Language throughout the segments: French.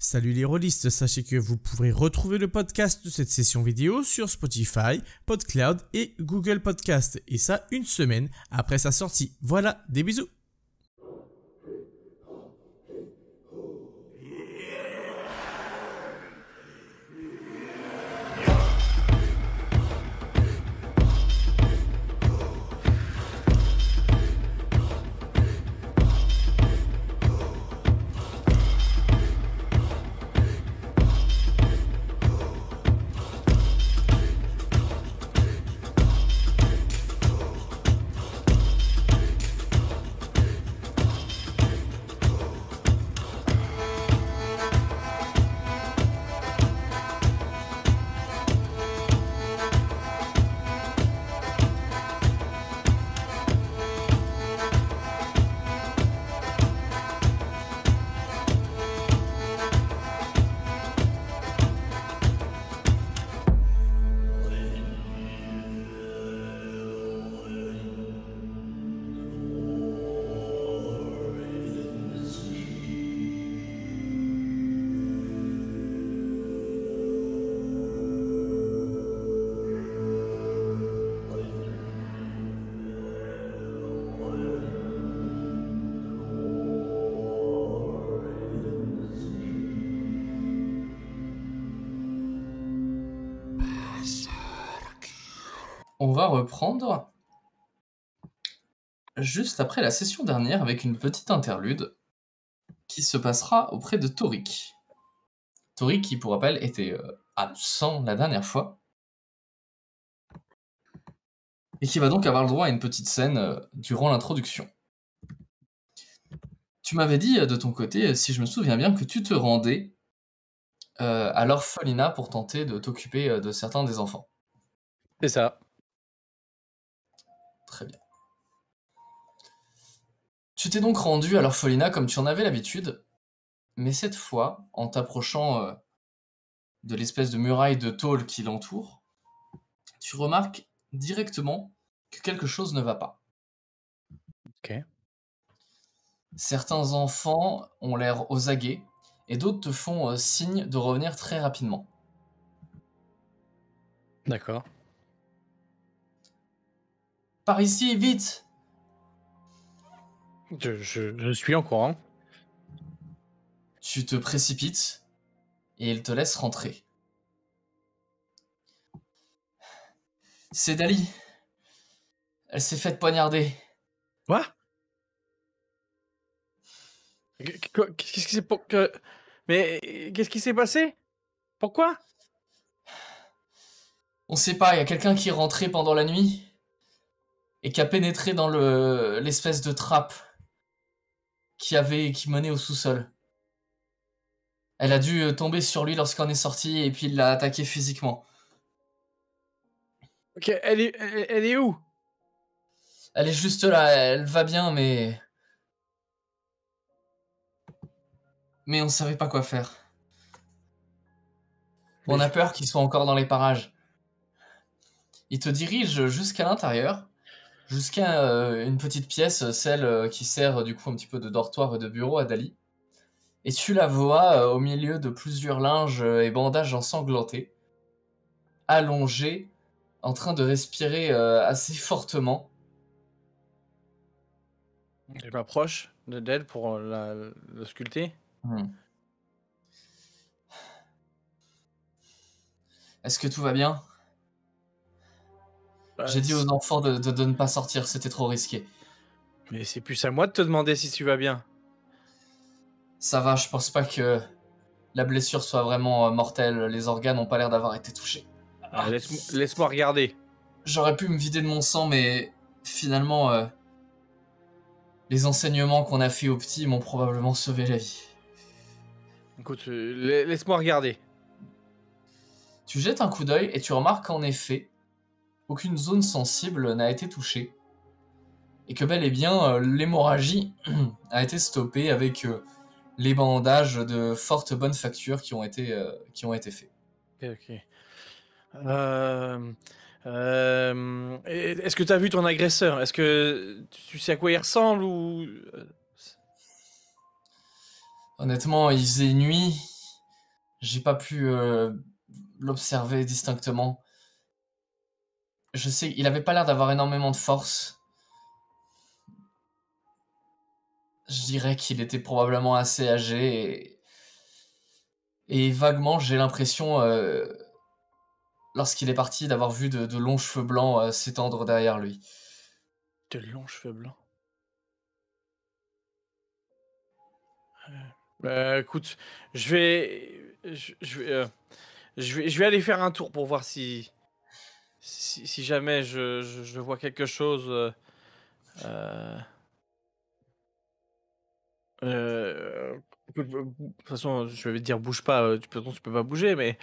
Salut les rôlistes, sachez que vous pourrez retrouver le podcast de cette session vidéo sur Spotify, PodCloud et Google Podcast. Et ça, une semaine après sa sortie. Voilà, des bisous. On va reprendre juste après la session dernière avec une petite interlude qui se passera auprès de Torik. Torik, qui pour rappel était absent la dernière fois et qui va donc avoir le droit à une petite scène durant l'introduction. Tu m'avais dit de ton côté, si je me souviens bien, que tu te rendais à l'orphelinat pour tenter de t'occuper de certains des enfants. C'est ça. Très bien. Tu t'es donc rendu à l'orphelinat comme tu en avais l'habitude, mais cette fois, en t'approchant de l'espèce de muraille de tôle qui l'entoure, tu remarques directement que quelque chose ne va pas. Ok. Certains enfants ont l'air aux aguets, et d'autres te font signe de revenir très rapidement. D'accord. Par ici, vite! Je suis en courant. Tu te précipites, et ils te laissent rentrer. C'est Dali. Elle s'est faite poignarder. Quoi? Qu'est-ce qui s'est Mais qu'est-ce qui s'est passé? Pourquoi? On sait pas, il y a quelqu'un qui est rentré pendant la nuit et qui a pénétré dans l'espèce de trappe qui menait au sous-sol. Elle a dû tomber sur lui lorsqu'on est sorti et puis il l'a attaqué physiquement. Ok, elle est où? Elle est juste là, elle va bien, mais on savait pas quoi faire. On a peur qu'ils soient encore dans les parages. Il te dirige jusqu'à l'intérieur, jusqu'à une petite pièce, celle qui sert du coup un petit peu de dortoir et de bureau à Dali. Et tu la vois au milieu de plusieurs linges et bandages ensanglantés, allongée, en train de respirer assez fortement. Je m'approche d'elle pour la sculpter. Est-ce que tout va bien? J'ai dit aux enfants de ne pas sortir, c'était trop risqué. Mais c'est plus à moi de te demander si tu vas bien. Ça va, je pense pas que la blessure soit vraiment mortelle. Les organes n'ont pas l'air d'avoir été touchés. Laisse-moi regarder. J'aurais pu me vider de mon sang, mais finalement, les enseignements qu'on a fait aux petits m'ont probablement sauvé la vie. Écoute, laisse-moi regarder. Tu jettes un coup d'œil et tu remarques qu'en effet, aucune zone sensible n'a été touchée. Et que bel et bien, l'hémorragie a été stoppée avec les bandages de forte bonne facture qui ont été faits. Ok. Est-ce que tu as vu ton agresseur? Est-ce que tu sais à quoi il ressemble ou... Honnêtement, il faisait nuit. J'ai pas pu l'observer distinctement. Je sais, il avait pas l'air d'avoir énormément de force. Je dirais qu'il était probablement assez âgé et vaguement j'ai l'impression, lorsqu'il est parti, d'avoir vu de longs cheveux blancs s'étendre derrière lui. De longs cheveux blancs. Écoute, je vais, je vais aller faire un tour pour voir si jamais je vois quelque chose. Euh, écoute, de toute façon, je vais te dire bouge pas. Tu peux pas bouger, mais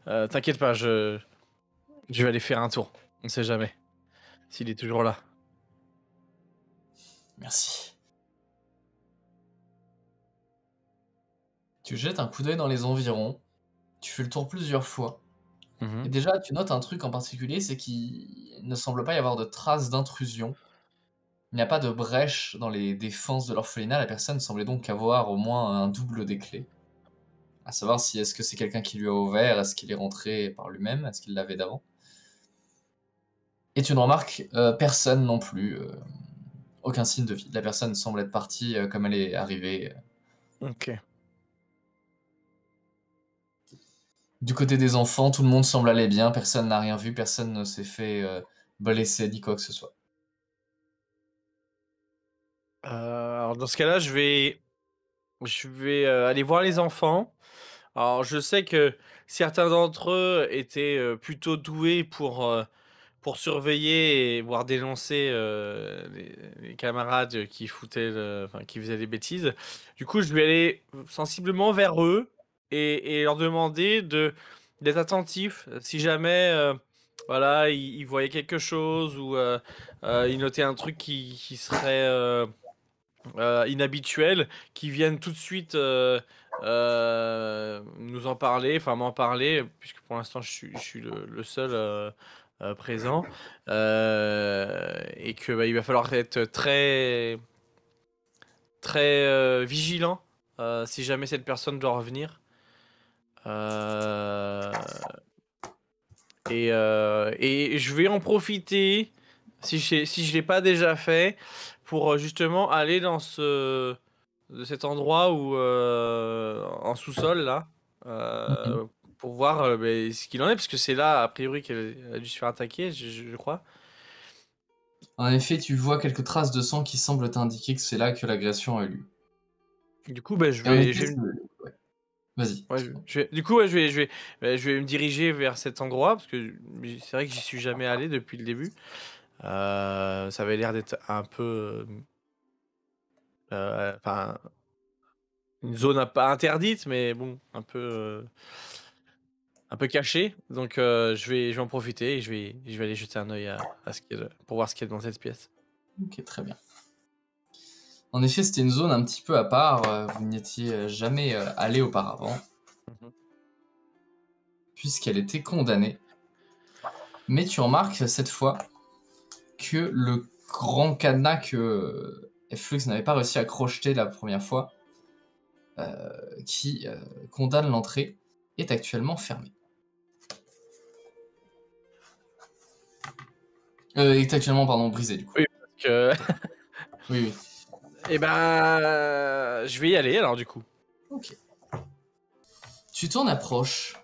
t'inquiète pas, je vais aller faire un tour. On sait jamais s'il est toujours là. Merci. Tu jettes un coup d'œil dans les environs, tu fais le tour plusieurs fois, et Mhm. déjà tu notes un truc en particulier, c'est qu'il ne semble pas y avoir de traces d'intrusion. Il n'y a pas de brèche dans les défenses de l'orphelinat, la personne semblait donc avoir au moins un double des clés. À savoir si est-ce que c'est quelqu'un qui lui a ouvert, est-ce qu'il est rentré par lui-même, est-ce qu'il l'avait d'avant. Et tu ne remarques personne non plus, aucun signe de vie. La personne semble être partie comme elle est arrivée. Ok. Du côté des enfants, tout le monde semble aller bien, personne n'a rien vu, personne ne s'est fait blesser ni quoi que ce soit. Alors dans ce cas-là, je vais aller voir les enfants. Alors je sais que certains d'entre eux étaient plutôt doués pour surveiller et voire dénoncer les camarades qui enfin, qui faisaient des bêtises. Du coup, je vais aller sensiblement vers eux et leur demander d'être attentifs si jamais voilà, ils voyaient quelque chose ou ils notaient un truc qui serait inhabituels qui viennent tout de suite nous en parler, enfin m'en parler, puisque pour l'instant je suis le seul présent, et que bah, il va falloir être très vigilant si jamais cette personne doit revenir. Euh, et je vais en profiter, si je l'ai pas déjà fait, pour justement aller de cet endroit où, en sous-sol, là, Mhm. pour voir ben, ce qu'il en est, parce que c'est là, a priori, qu'elle a dû se faire attaquer, je crois. En effet, tu vois quelques traces de sang qui semblent t'indiquer que c'est là que l'agression a eu lieu. Du coup, ben, Et en effet, je vais, ouais. Vas-y. ouais, du coup, ouais, je vais me diriger vers cet endroit, parce que c'est vrai que j'y suis jamais allé depuis le début. Ça avait l'air d'être un peu... Enfin, une zone pas interdite, mais bon, un peu cachée. Donc je vais en profiter et je vais aller jeter un œil à pour voir ce qu'il y a dans cette pièce. Ok, très bien. En effet, c'était une zone un petit peu à part, vous n'y étiez jamais allé auparavant, Mhm. puisqu'elle était condamnée. Mais tu remarques cette fois que le grand cadenas que Flux n'avait pas réussi à crocheter la première fois, qui condamne l'entrée, est actuellement fermé. Est actuellement, pardon, brisé du coup. Oui, parce que... Oui, oui. Eh ben, je vais y aller alors du coup. Ok. Tu t'en approches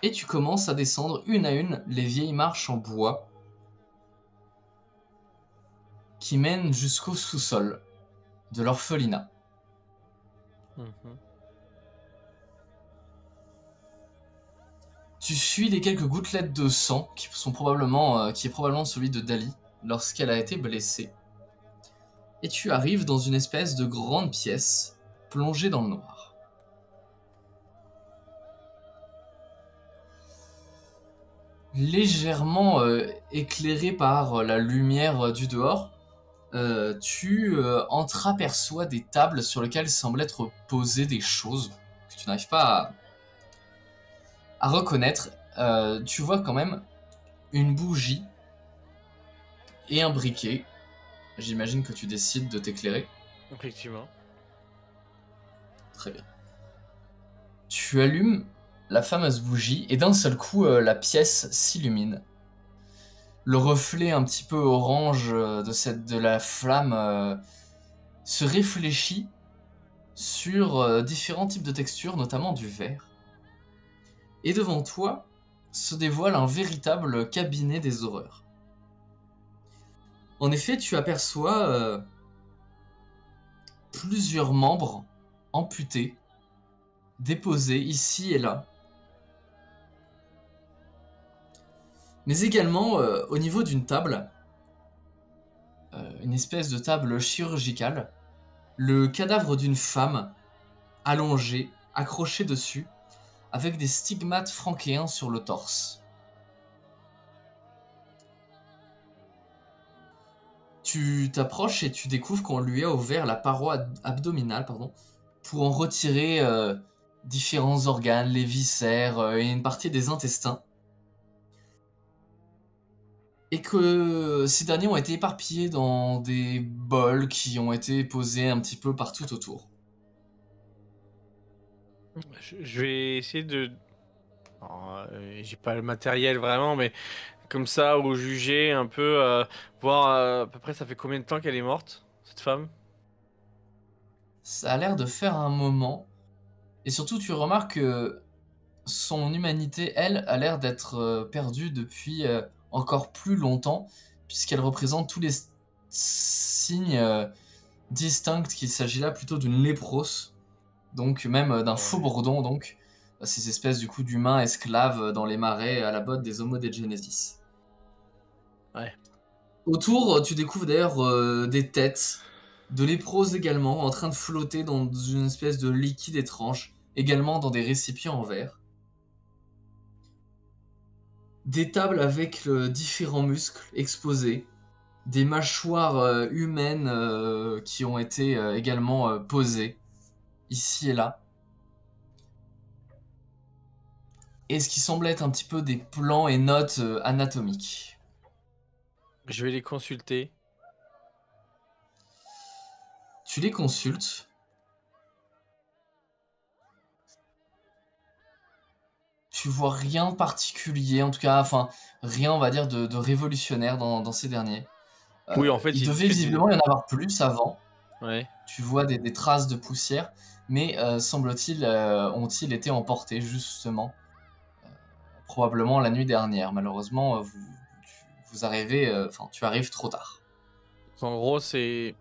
et tu commences à descendre une à une les vieilles marches en bois qui mènent jusqu'au sous-sol de l'orphelinat. Mhm. Tu suis les quelques gouttelettes de sang qui qui est probablement celui de Dali lorsqu'elle a été blessée. Et tu arrives dans une espèce de grande pièce plongée dans le noir. Légèrement éclairé par la lumière du dehors, tu entreaperçois des tables sur lesquelles semblent être posées des choses que tu n'arrives pas à reconnaître. Tu vois quand même une bougie et un briquet. J'imagine que tu décides de t'éclairer. Effectivement. Très bien. Tu allumes la fameuse bougie et d'un seul coup, la pièce s'illumine. Le reflet un petit peu orange de la flamme se réfléchit sur différents types de textures, notamment du verre. Et devant toi se dévoile un véritable cabinet des horreurs. En effet, tu aperçois plusieurs membres amputés, déposés ici et là. Mais également au niveau d'une table, une espèce de table chirurgicale, le cadavre d'une femme allongée, accrochée dessus, avec des stigmates franckéens sur le torse. Tu t'approches et tu découvres qu'on lui a ouvert la paroi abdominale, pour en retirer différents organes, les viscères et une partie des intestins. Et que ces derniers ont été éparpillés dans des bols qui ont été posés un petit peu partout autour. Je vais essayer de... Alors, j'ai pas le matériel vraiment, mais comme ça, ou juger un peu, voir à peu près ça fait combien de temps qu'elle est morte, cette femme? Ça a l'air de faire un moment. Et surtout, tu remarques que son humanité, elle, a l'air d'être perdue depuis encore plus longtemps, puisqu'elle représente tous les signes distincts qu'il s'agit là plutôt d'une léprose, donc même d'un faux Ouais. bourdon, donc ces espèces du coup d'humains esclaves dans les marais à la botte des Homo de Genesis. Ouais. Autour, tu découvres d'ailleurs des têtes de léproses également, en train de flotter dans une espèce de liquide étrange, également dans des récipients en verre. Des tables avec différents muscles exposés, des mâchoires humaines qui ont été également posées, ici et là. Et ce qui semble être un petit peu des plans et notes anatomiques. Je vais les consulter. Tu les consultes. Tu vois rien de particulier, en tout cas, enfin, rien, on va dire, de révolutionnaire dans ces derniers. Oui, en fait, Il il devait fait des... visiblement y en avoir plus avant. Ouais. Tu vois des traces de poussière, mais semble-t-il, ont-ils été emportés, justement, probablement la nuit dernière. Malheureusement, vous arrivez, enfin, tu arrives trop tard. En gros, c'est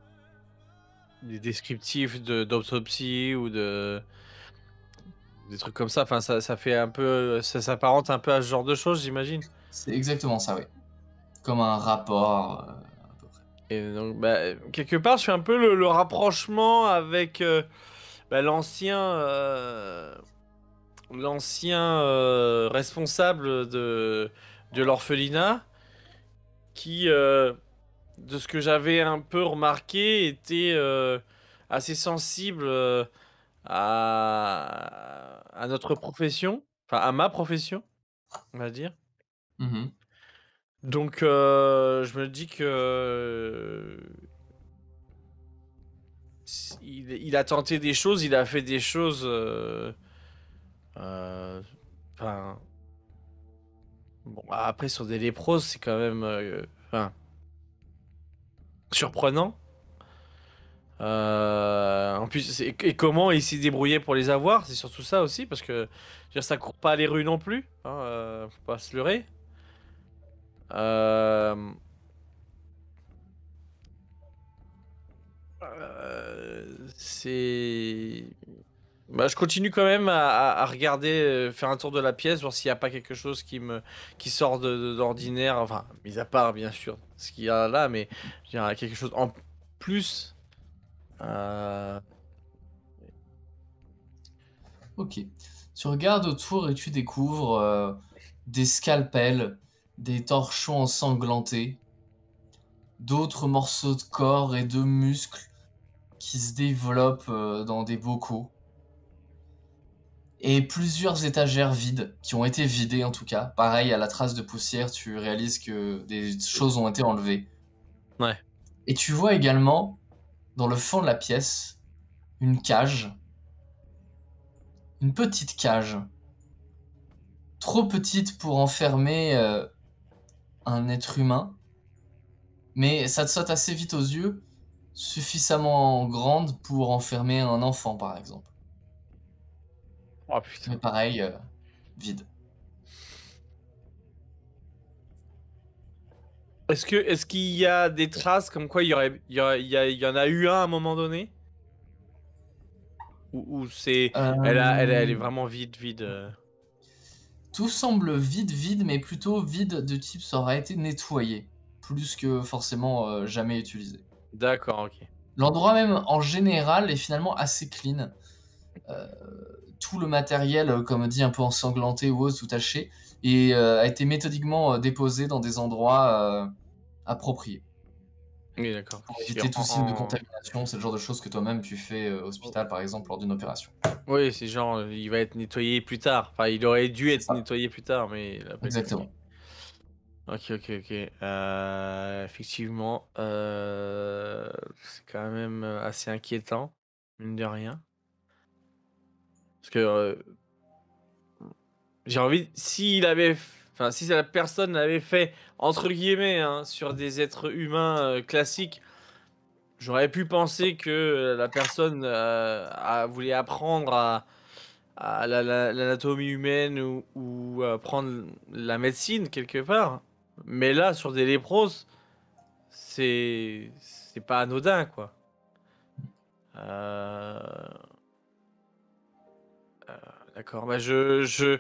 des descriptifs d'autopsie ou de... Des trucs comme ça. Enfin, ça fait un peu... Ça s'apparente un peu à ce genre de choses, j'imagine. C'est exactement ça, oui. Comme un rapport, à peu près. Et donc, bah, quelque part, je fais un peu le rapprochement avec l'ancien responsable de l'orphelinat qui, de ce que j'avais un peu remarqué, était assez sensible à notre profession, enfin à ma profession, on va dire. Mhm. Donc, je me dis que il a tenté des choses, il a fait des choses. Euh, Enfin, bon, après sur des léproses, c'est quand même, enfin, surprenant. En plus, et comment il s'est débrouillé pour les avoir, c'est surtout ça aussi, parce que je veux dire, ça court pas les rues non plus, hein, faut pas se leurrer. Euh, c'est... Bah, je continue quand même à regarder, faire un tour de la pièce, voir s'il n'y a pas quelque chose qui sort d'ordinaire, enfin, mis à part bien sûr ce qu'il y a là, mais il y a quelque chose en plus. Euh, Ok. Tu regardes autour et tu découvres des scalpels, des torchons ensanglantés, d'autres morceaux de corps et de muscles qui se développent dans des bocaux, et plusieurs étagères vides, qui ont été vidées en tout cas. Pareil, à la trace de poussière, tu réalises que des choses ont été enlevées. Ouais. Et tu vois également, dans le fond de la pièce, une cage une petite cage. Trop petite pour enfermer un être humain, mais ça te saute assez vite aux yeux, suffisamment grande pour enfermer un enfant, par exemple. Oh putain. Mais pareil, vide. Est-ce qu'il y a des traces comme quoi il y en a eu un à un moment donné? Ou c'est elle est Euh, vraiment vide. Tout semble vide, vide, mais plutôt vide de type ça aurait été nettoyé, plus que forcément jamais utilisé. D'accord, ok. L'endroit même en général est finalement assez clean. Euh, Tout le matériel, comme dit, un peu ensanglanté ou autre, ou taché, et a été méthodiquement déposé dans des endroits appropriés. Oui, d'accord. Pour éviter tout signe de contamination, c'est le genre de choses que toi-même tu fais au Oh, hospital, par exemple, lors d'une opération. oui, c'est genre, il va être nettoyé plus tard. Enfin, il aurait dû C'est être ça, nettoyé plus tard, mais il a pas été. Ok. exactement. Ok. Effectivement, c'est quand même assez inquiétant, mine de rien. Parce que j'ai envie, enfin, si la personne l'avait fait, entre guillemets, hein, sur des êtres humains classiques, j'aurais pu penser que la personne voulait apprendre à l'anatomie humaine ou apprendre la médecine quelque part. Mais là, sur des lépros, c'est pas anodin, quoi. Euh, d'accord, bah je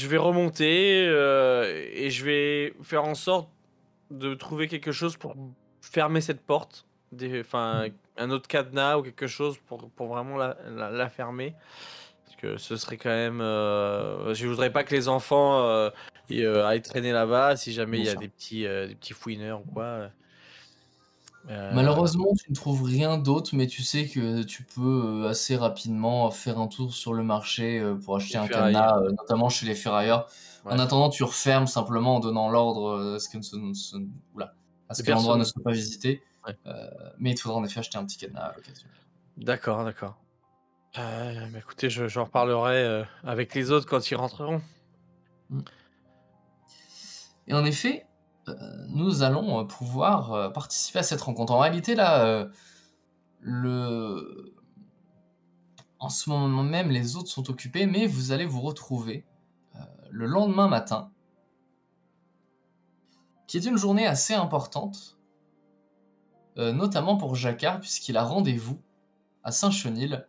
vais remonter et je vais faire en sorte de trouver quelque chose pour fermer cette porte, enfin un autre cadenas ou quelque chose pour vraiment la fermer. Parce que ce serait quand même, je voudrais pas que les enfants aillent traîner là-bas si jamais Bien il y a sûr. des petits fouineurs ou quoi. Euh, Malheureusement, tu ne trouves rien d'autre, mais tu sais que tu peux assez rapidement faire un tour sur le marché pour acheter les un ferrailles. cadenas, notamment chez les ferrailleurs. En Ouais. attendant, tu refermes simplement en donnant l'ordre oula, à ce Les que l'endroit ne personnes. soit pas visité. Ouais. Mais il te faudra en effet acheter un petit cadenas à l'occasion. D'accord. Bah écoutez, j'en reparlerai avec les autres quand ils rentreront. Mm. Et en effet, nous allons pouvoir participer à cette rencontre. En réalité, là, le... en ce moment même, les autres sont occupés, mais vous allez vous retrouver le lendemain matin, qui est une journée assez importante, notamment pour Jacquard, puisqu'il a rendez-vous à Saint-Chenil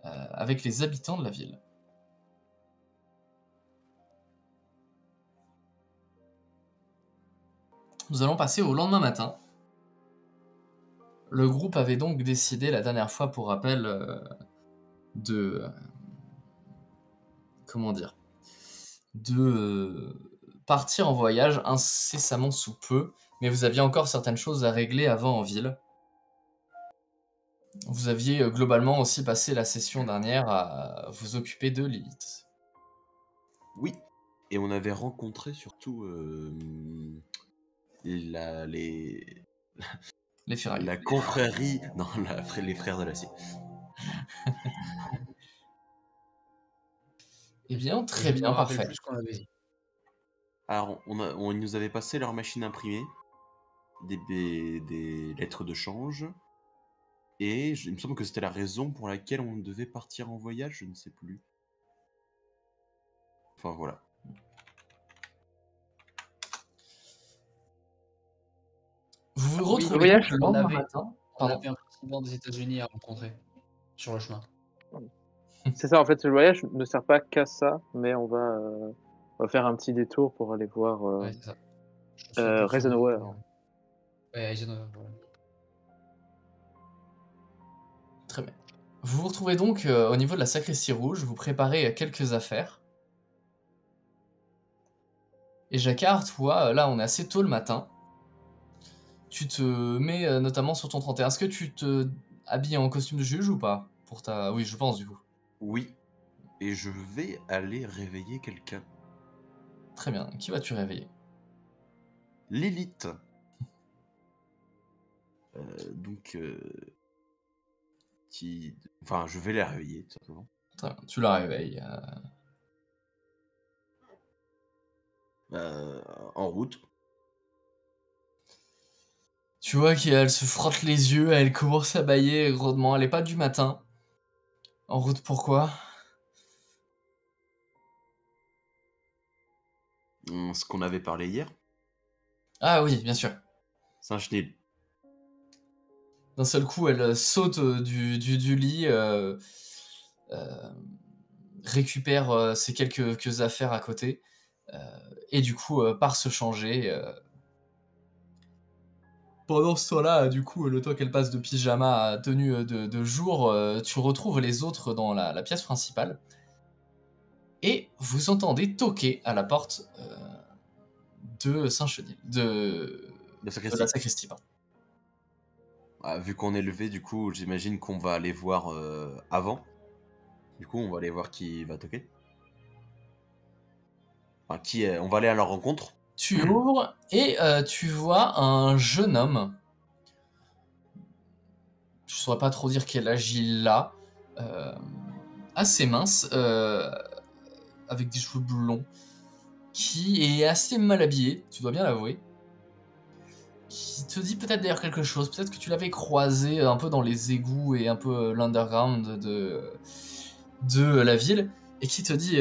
avec les habitants de la ville. Nous allons passer au lendemain matin. Le groupe avait donc décidé la dernière fois, pour rappel, de... comment dire, de partir en voyage incessamment sous peu, mais vous aviez encore certaines choses à régler avant en ville. Vous aviez globalement aussi passé la session dernière à vous occuper de Lilith. Oui, et on avait rencontré surtout la, les, Les ferrailles. la confrérie, non, les frères de l'acier. Eh bien, Je très ne me bien, rappelle parfait. plus ce qu'on avait dit. Alors, ils nous avaient passé leur machine imprimée, des lettres de change, et il me semble que c'était la raison pour laquelle on devait partir en voyage, je ne sais plus. Enfin, voilà. Vous vous Oui, retrouvez donc voyage, le on lendemain avait, matin. on Pardon. avait un président des États-Unis à rencontrer sur le chemin. c'est ça, en fait, le voyage ne sert pas qu'à ça, mais on va faire un petit détour pour aller voir Ouais, c'est ça. Je suis pour sûrement. Eisenhower. Ouais, Eisenhower, voilà. Très bien. Vous vous retrouvez donc au niveau de la sacristie rouge, vous préparez quelques affaires. Et Jacquard, toi, là on est assez tôt le matin. Tu te mets notamment sur ton 31. Est-ce que tu te habilles en costume de juge ou pas pour ta... Oui, je pense du coup. Oui, et je vais aller réveiller quelqu'un. Très bien. Qui vas-tu réveiller? Lilith. Donc, enfin, je vais la réveiller, tout simplement. Très bien, tu la réveilles. En route. Tu vois qu'elle se frotte les yeux, elle commence à bâiller grandement. Elle est pas du matin. En route pourquoi? Ce qu'on avait parlé hier. Ah oui, bien sûr. Saint-Chenil. D'un seul coup, elle saute du lit, récupère ses quelques affaires à côté, et du coup part se changer. Pendant ce temps-là, du coup, le temps qu'elle passe de pyjama à tenue de jour, tu retrouves les autres dans la pièce principale. Et vous entendez toquer à la porte de Saint-Chenil, de la sacristie. sacristie, pardon. Vu qu'on est levé, du coup, j'imagine qu'on va aller voir avant. Du coup, on va aller voir qui va toquer. Enfin, qui est... On va aller à leur rencontre. Tu ouvres et tu vois un jeune homme. Je ne saurais pas trop dire quel âge il a. Assez mince, avec des cheveux blonds, qui est assez mal habillé, tu dois bien l'avouer. Qui te dit peut-être d'ailleurs quelque chose. Peut-être que tu l'avais croisé un peu dans les égouts et un peu l'underground de la ville. Et qui te dit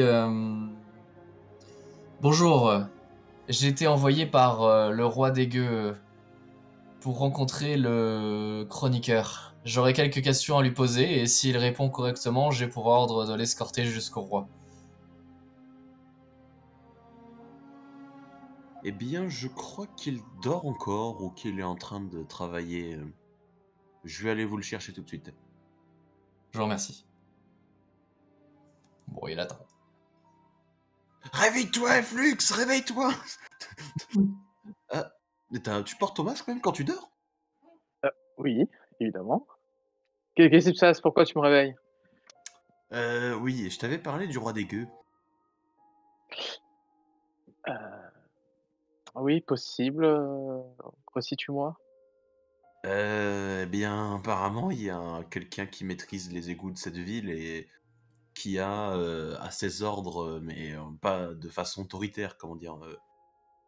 bonjour, j'ai été envoyé par le roi des gueux pour rencontrer le chroniqueur. J'aurai quelques questions à lui poser et s'il répond correctement, j'ai pour ordre de l'escorter jusqu'au roi. Eh bien, je crois qu'il dort encore ou qu'il est en train de travailler. Je vais aller vous le chercher tout de suite. Je vous remercie. Bon, il attend. Réveille-toi, Flux, réveille-toi. Tu portes ton masque même quand tu dors? Oui, évidemment. Qu'est-ce qui se passe? Pourquoi tu me réveilles? Oui, je t'avais parlé du roi des gueux. Oui, possible. Resitue-moi. Eh bien, apparemment, il y a quelqu'un qui maîtrise les égouts de cette ville et qui a à ses ordres, mais pas de façon autoritaire, comment dire,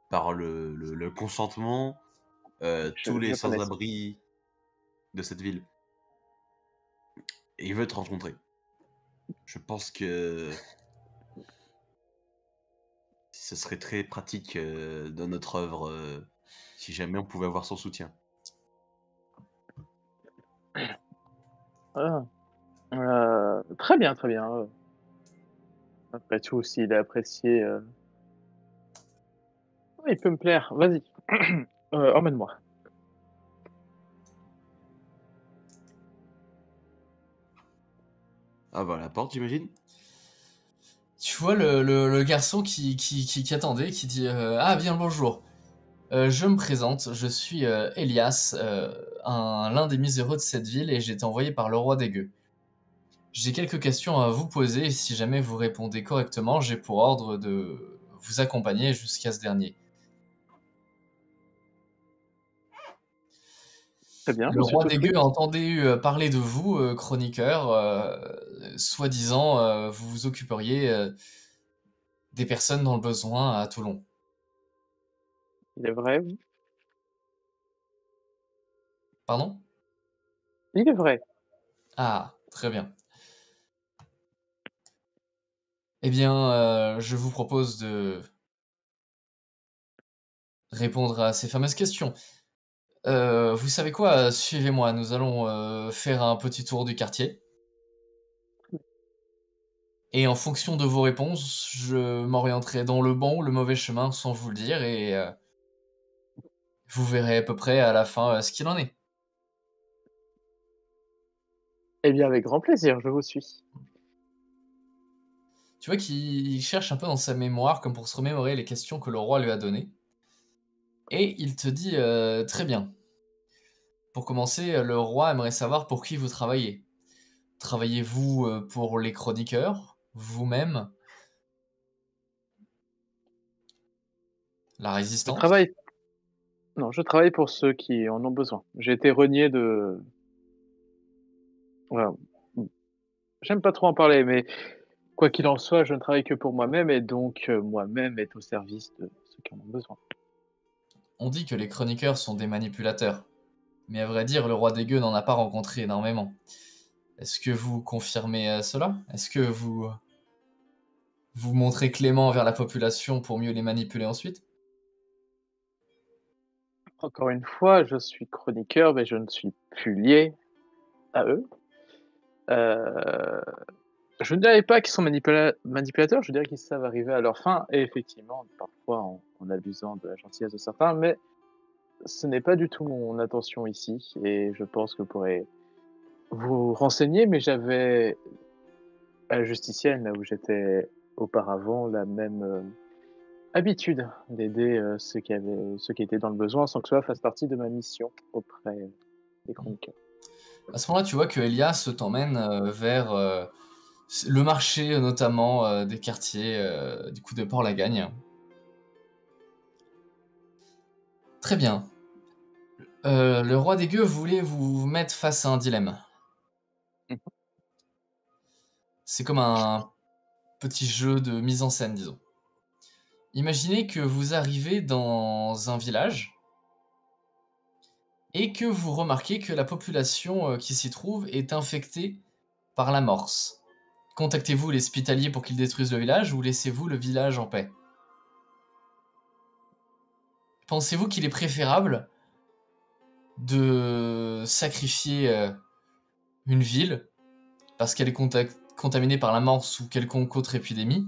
par le consentement, tous les Je connais ça. sans-abri de cette ville. Et il veut te rencontrer. Je pense que ce serait très pratique dans notre œuvre si jamais on pouvait avoir son soutien. Ah. Très bien, très bien. Après tout, s'il est apprécié, il peut me plaire. Vas-y, emmène-moi. Ah bah la porte, j'imagine. Tu vois le garçon qui attendait, qui dit ah bien le bonjour. Je me présente, je suis Elias, l'un des miséreux de cette ville et j'ai été envoyé par le roi des gueux. J'ai quelques questions à vous poser et si jamais vous répondez correctement, j'ai pour ordre de vous accompagner jusqu'à ce dernier. Très bien, Le je suis roi tout des oui. gueux a entendu parler de vous, chroniqueur, soi-disant vous vous occuperiez des personnes dans le besoin à Toulon. Il est vrai, oui. Pardon? Il est vrai. Ah, très bien. Eh bien, je vous propose de répondre à ces fameuses questions. Vous savez quoi? Suivez-moi, nous allons faire un petit tour du quartier. Et en fonction de vos réponses, je m'orienterai dans le bon ou le mauvais chemin sans vous le dire et vous verrez à peu près à la fin ce qu'il en est. Eh bien, avec grand plaisir, je vous suis. Tu vois qu'il cherche un peu dans sa mémoire comme pour se remémorer les questions que le roi lui a données. Et il te dit très bien. Pour commencer, le roi aimerait savoir pour qui vous travaillez. Travaillez-vous pour les chroniqueurs, vous-même, la Je résistance? travaille non, je travaille pour ceux qui en ont besoin. J'ai été renié de voilà, j'aime pas trop en parler, mais quoi qu'il en soit, je ne travaille que pour moi-même et donc moi-même est au service de ceux qui en ont besoin. On dit que les chroniqueurs sont des manipulateurs, mais à vrai dire, le roi des gueux n'en a pas rencontré énormément. Est-ce que vous confirmez cela? Est-ce que vous montrez clément envers la population pour mieux les manipuler ensuite? Encore une fois, je suis chroniqueur, mais je ne suis plus lié à eux. Je ne dirais pas qu'ils sont manipulateurs, je dirais qu'ils savent arriver à leur fin, et effectivement, parfois en abusant de la gentillesse de certains, mais ce n'est pas du tout mon intention ici, et je pense que vous pourrez vous renseigner, mais j'avais à la Justicienne, là où j'étais auparavant, la même habitude d'aider ceux qui étaient dans le besoin, sans que cela fasse partie de ma mission auprès des chroniqueurs. À ce moment-là, tu vois que Elias t'emmène vers le marché, notamment des quartiers du coup de Port-la-Gagne. Très bien. Le roi des gueux voulait vous mettre face à un dilemme. Mhm. C'est comme un petit jeu de mise en scène, disons. Imaginez que vous arrivez dans un village et que vous remarquez que la population qui s'y trouve est infectée par la morse. Contactez-vous les hospitaliers pour qu'ils détruisent le village ou laissez-vous le village en paix? Pensez-vous qu'il est préférable de sacrifier une ville parce qu'elle est contaminée par la morse ou quelconque autre épidémie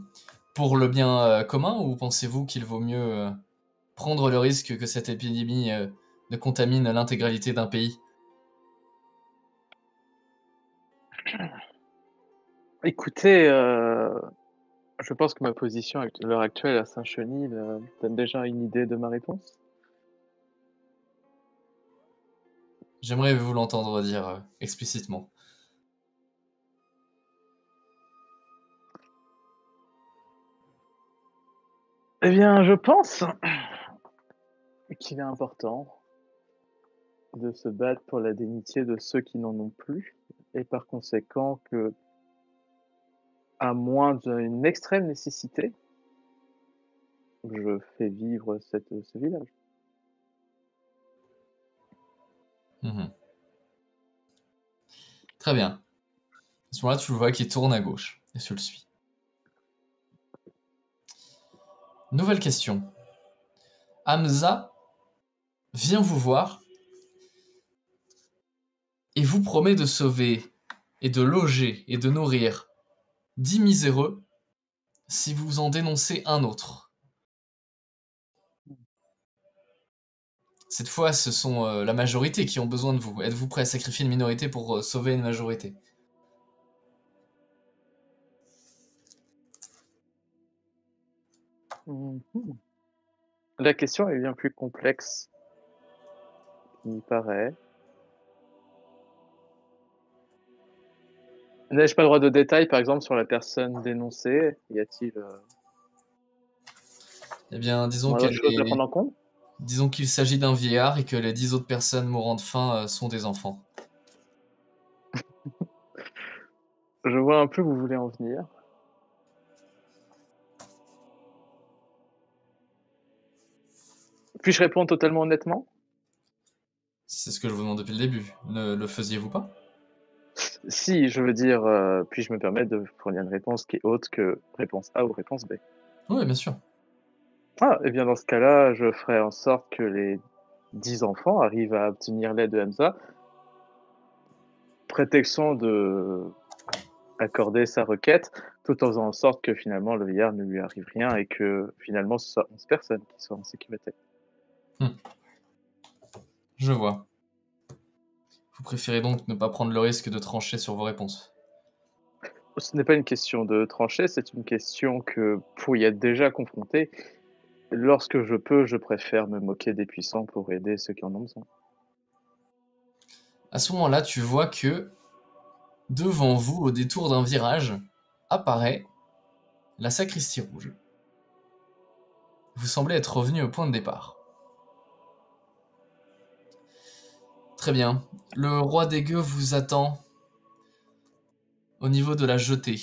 pour le bien commun, ou pensez-vous qu'il vaut mieux prendre le risque que cette épidémie ne contamine l'intégralité d'un pays? Écoutez, je pense que ma position à l'heure actuelle à Saint-Chenil donne déjà une idée de ma réponse. J'aimerais vous l'entendre dire explicitement. Eh bien, je pense qu'il est important de se battre pour la dignité de ceux qui n'en ont plus, et par conséquent que, à moins d'une extrême nécessité, je fais vivre ce village. Mhm. Très bien. À ce moment-là, tu le vois qui tourne à gauche, et tu le suis. Nouvelle question. Hamza vient vous voir et vous promet de sauver et de loger et de nourrir 10 miséreux si vous en dénoncez un autre. Cette fois, ce sont la majorité qui ont besoin de vous. Êtes-vous prêt à sacrifier une minorité pour sauver une majorité? Mhm. La question est bien plus complexe qu'il n'y paraît. N'ai-je pas le droit de détail, par exemple, sur la personne dénoncée? Y a-t-il Eh bien, d'autres choses à prendre en compte? disons qu'il s'agit d'un vieillard et que les 10 autres personnes mourant de faim sont des enfants. Je vois un peu où vous voulez en venir. Puis-je répondre totalement honnêtement? C'est ce que je vous demande depuis le début. Ne le faisiez-vous pas? Si, je veux dire, puis-je me permettre de fournir une réponse qui est autre que réponse A ou réponse B? Oui, bien sûr. Ah, et bien dans ce cas-là, je ferai en sorte que les 10 enfants arrivent à obtenir l'aide de Hamza, prétextant de accorder sa requête, tout en faisant en sorte que finalement le vieillard ne lui arrive rien et que finalement ce soit 11 personnes qui soient en sécurité. Je vois. Vous préférez donc ne pas prendre le risque de trancher sur vos réponses. Ce n'est pas une question de trancher, c'est une question que, pour y être déjà confronté, lorsque je peux, je préfère me moquer des puissants pour aider ceux qui en ont besoin. À ce moment-là, tu vois que devant vous, au détour d'un virage, apparaît la sacristie rouge. Vous semblez être revenu au point de départ. Très bien. Le roi des gueux vous attend au niveau de la jetée.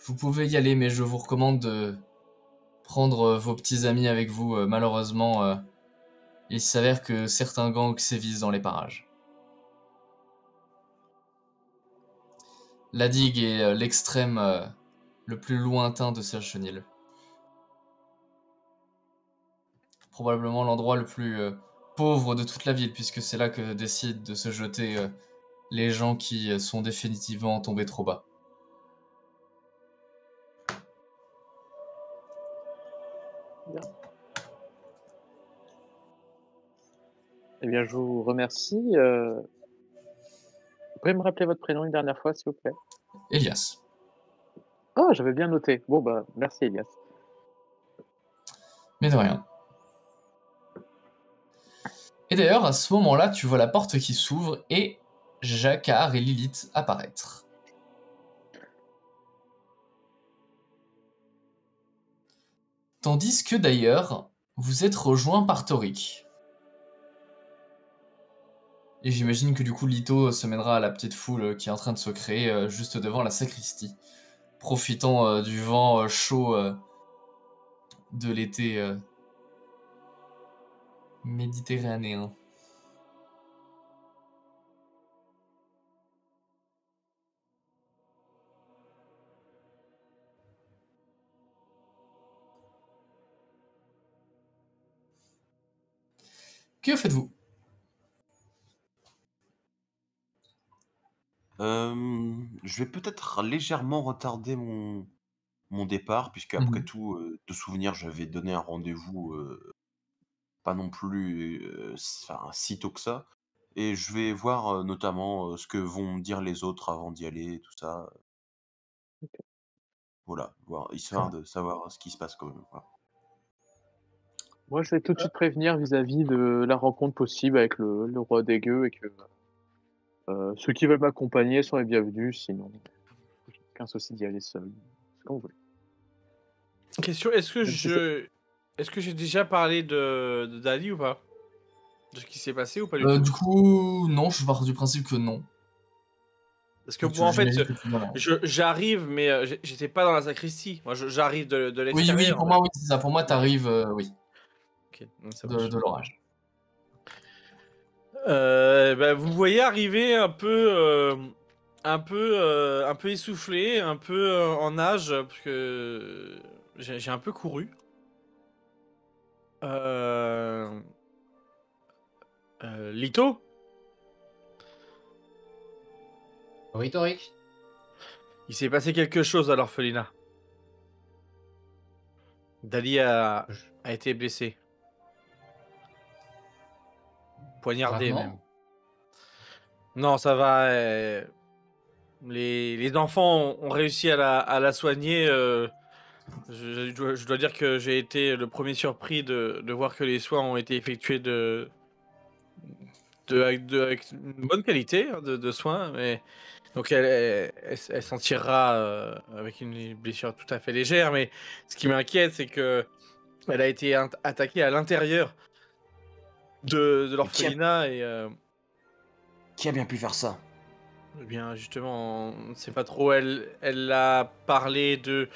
Vous pouvez y aller, mais je vous recommande de prendre vos petits amis avec vous. Malheureusement, il s'avère que certains gangs sévissent dans les parages. La digue est l'extrême le plus lointain de ces chenilles. Probablement l'endroit le plus pauvre de toute la ville, puisque c'est là que décident de se jeter les gens qui sont définitivement tombés trop bas. Eh bien, je vous remercie. Vous pouvez me rappeler votre prénom une dernière fois, s'il vous plaît? Elias. Oh, j'avais bien noté. Bon, bah, merci, Elias. Mais de rien. Et d'ailleurs, à ce moment-là, tu vois la porte qui s'ouvre et Jacquard et Lilith apparaître. Tandis que d'ailleurs, vous êtes rejoint par Toric. Et j'imagine que du coup, Lito se mènera à la petite foule qui est en train de se créer juste devant la sacristie, profitant du vent chaud de l'été méditerranéen. Que faites-vous? Je vais peut-être légèrement retarder mon départ, puisque après tout, de souvenir, j'avais donné un rendez-vous pas non plus si tôt que ça. Et je vais voir notamment ce que vont me dire les autres avant d'y aller, tout ça. Voilà, histoire de savoir ce qui se passe quand même. Voilà. Moi, je vais tout de suite prévenir vis-à-vis de la rencontre possible avec le roi des gueux et que ceux qui veulent m'accompagner sont les bienvenus, sinon, aucun souci d'y aller seul. Ce qu'on veut. Question, est-ce que j'ai déjà parlé de Dali ou pas? De ce qui s'est passé ou pas du tout? Du coup, non, je pars du principe que non. Parce que Donc, moi, en fait, j'imagine que tu- voilà. j'arrive, mais j'étais pas dans la sacristie. Moi, j'arrive de Oui, l'extérieur. pour moi, oui, c'est ça. Pour moi, t'arrives, oui, Ok, donc ça marche. de l'orage. Bah, vous me voyez arriver un peu essoufflé, un peu en âge, parce que j'ai un peu couru. Lito, Oui, Toric. il s'est passé quelque chose à l'orphelinat. Dali a été blessé. Poignardé Gravement. même. Non, ça va. Les enfants ont réussi à la soigner. Je dois dire que j'ai été le premier surpris de voir que les soins ont été effectués avec une bonne qualité hein, de soins. Mais, donc elle s'en tirera avec une blessure tout à fait légère. Mais ce qui m'inquiète, c'est que elle a été attaquée à l'intérieur de l'orphelinat et Qui a bien pu faire ça? eh bien, justement, on ne sait pas trop. Elle a parlé de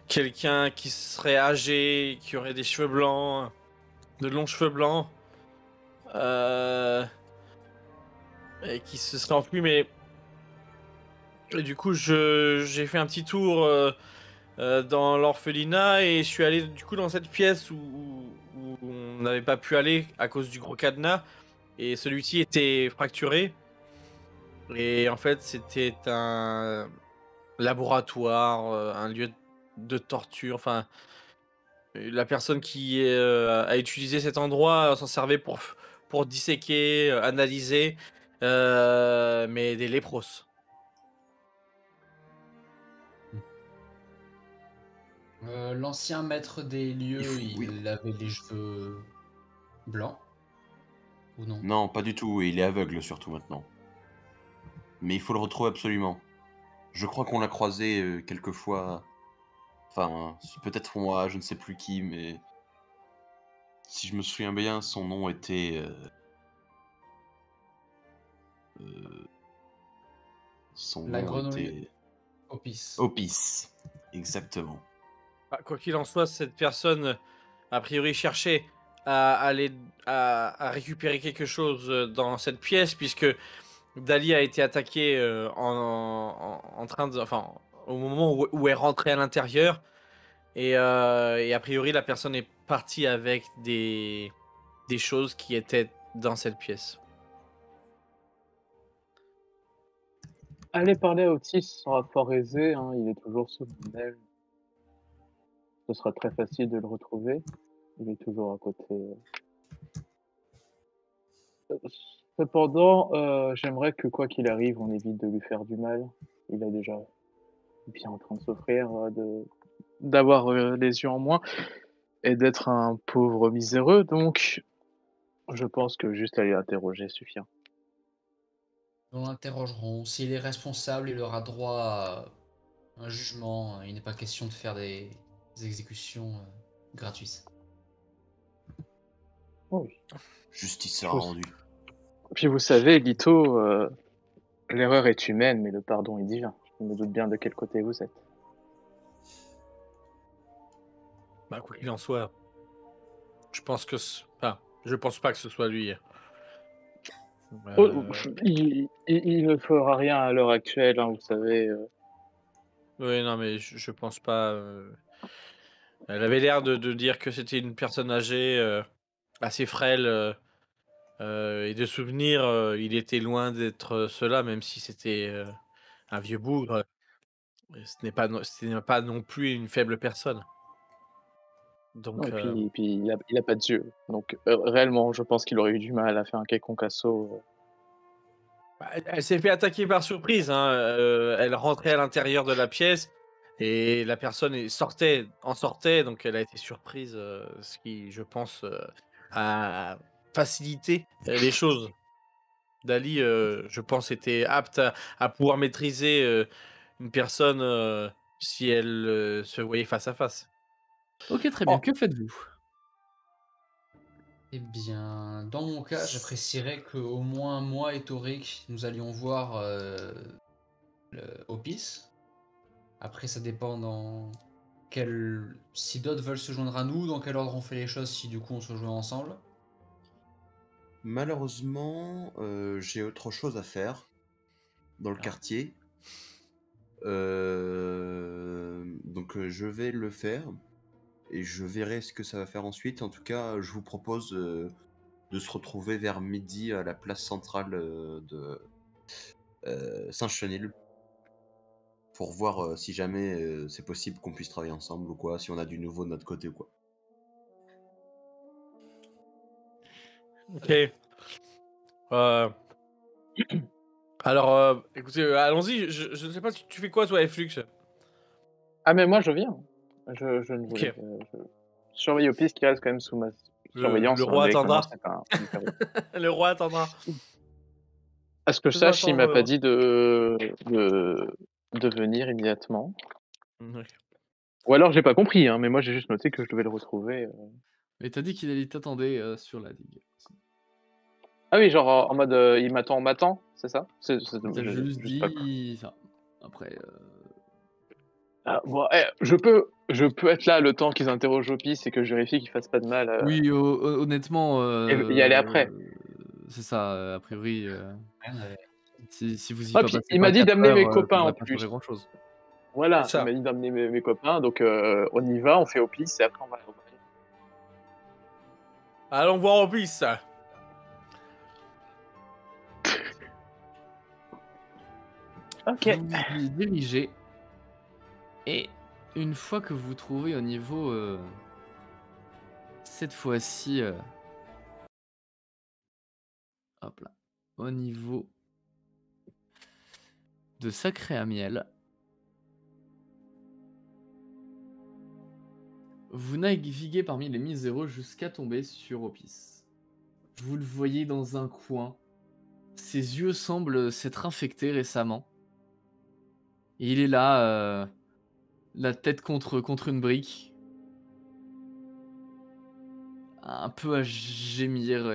quelqu'un qui serait âgé, qui aurait des cheveux blancs, de longs cheveux blancs, et qui se serait enfui. Mais et du coup, j'ai fait un petit tour dans l'orphelinat et je suis allé du coup dans cette pièce où on n'avait pas pu aller à cause du gros cadenas. Et celui-ci était fracturé. Et en fait, c'était un laboratoire, un lieu de torture. Enfin, la personne qui a utilisé cet endroit s'en servait pour disséquer, analyser, mais des lépros. L'ancien maître des lieux, Oui. il avait les cheveux blancs ou non? Non, pas du tout, et il est aveugle surtout maintenant. Mais il faut le retrouver absolument. Je crois qu'on l'a croisé quelques fois. Enfin, peut-être moi, je ne sais plus qui, mais si je me souviens bien, son nom était. Euh, Son La nom grenouille. était Opis. Opis. Exactement. Ah, quoi qu'il en soit, cette personne, a priori, cherchait à aller à récupérer quelque chose dans cette pièce, puisque Dali a été attaqué en train de, enfin, au moment où elle rentrait à l'intérieur, et a priori, la personne est partie avec des choses qui étaient dans cette pièce. Allez parler à Otis sera fort aisé, hein, il est toujours sous le tunnel. Ce sera très facile de le retrouver. Il est toujours à côté. Cependant, j'aimerais que quoi qu'il arrive, on évite de lui faire du mal. Il est déjà bien en train de souffrir, d'avoir les yeux en moins et d'être un pauvre miséreux. Donc, je pense que juste aller l'interroger suffira. Nous l'interrogerons. S'il est responsable, il aura droit à un jugement. Il n'est pas question de faire des exécutions gratuites. Oui. Justice sera rendue. Puis vous savez, Lito, l'erreur est humaine, mais le pardon est divin. Je me doute bien de quel côté vous êtes. Bah, quoi qu'il en soit, je pense que, enfin, je pense pas que ce soit lui. Oh, il ne fera rien à l'heure actuelle, hein, vous savez. Oui, non, mais je pense pas. Elle avait l'air de dire que c'était une personne âgée, assez frêle, et de souvenir, il était loin d'être cela, même si c'était un vieux bougre. Ce n'est pas non plus une faible personne. Non, Donc, et puis il a pas de yeux. Donc réellement, je pense qu'il aurait eu du mal à faire un quelconque assaut. bah, elle s'est fait attaquer par surprise, hein. Elle rentrait à l'intérieur de la pièce et la personne en sortait, donc elle a été surprise, ce qui, je pense, a facilité les choses. Dali, je pense, était apte à pouvoir maîtriser une personne si elle se voyait face à face. Ok, très bien. Oh. Que faites-vous? Eh bien, dans mon cas, j'apprécierais qu'au moins moi et Torik, nous allions voir Opis. Après, ça dépend dans quel... Si d'autres veulent se joindre à nous, dans quel ordre on fait les choses, si du coup on se rejoint ensemble. Malheureusement, j'ai autre chose à faire dans le Ah. quartier. Donc je vais le faire et je verrai ce que ça va faire ensuite. En tout cas, je vous propose de se retrouver vers midi à la place centrale de Saint-Chenil pour voir si jamais c'est possible qu'on puisse travailler ensemble ou quoi, si on a du nouveau de notre côté ou quoi. Ok. Alors, écoutez, allons-y. Je ne sais pas, tu fais quoi, toi, Flux? Ah, mais moi je viens. Je ne voulais. Ok. Je surveille Opis qui reste quand même sous ma surveillance. Le Étant roi donné que maintenant, attendra. c'est un miséreux. Le roi attendra. À ce que je Faisons sache, il m'a attendre. pas dit de venir immédiatement. Ouais. Ou alors j'ai pas compris, hein, mais moi j'ai juste noté que je devais le retrouver. Mais t'as dit qu'il t'attendait sur la digue. Ah oui, genre en mode il m'attend, c'est ça? T'as J'ai juste juste pas. dit ça. Après, Ah, bon, je peux être là le temps qu'ils interrogent Opis et que je vérifie qu'ils fassent pas de mal. oui, honnêtement, Et y aller après. c'est ça. A priori, Rien n'avait- si vous y Ah, pas puis passez il pas m'a dit 4 d'amener heures, mes ça copains en devrait pas changer plus. grand-chose. Voilà, C'est il ça. m'a dit d'amener mes copains, donc on y va, on fait Opis et après on va. Allons voir Opis, ça. Ok. Vous vous y dirigez et une fois que vous vous trouvez au niveau, cette fois-ci, hop là, au niveau de Sacré à Miel, vous naviguez parmi les miséreux jusqu'à tomber sur Opis. Vous le voyez dans un coin. Ses yeux semblent s'être infectés récemment. Et il est là, la tête contre une brique. Un peu à gémir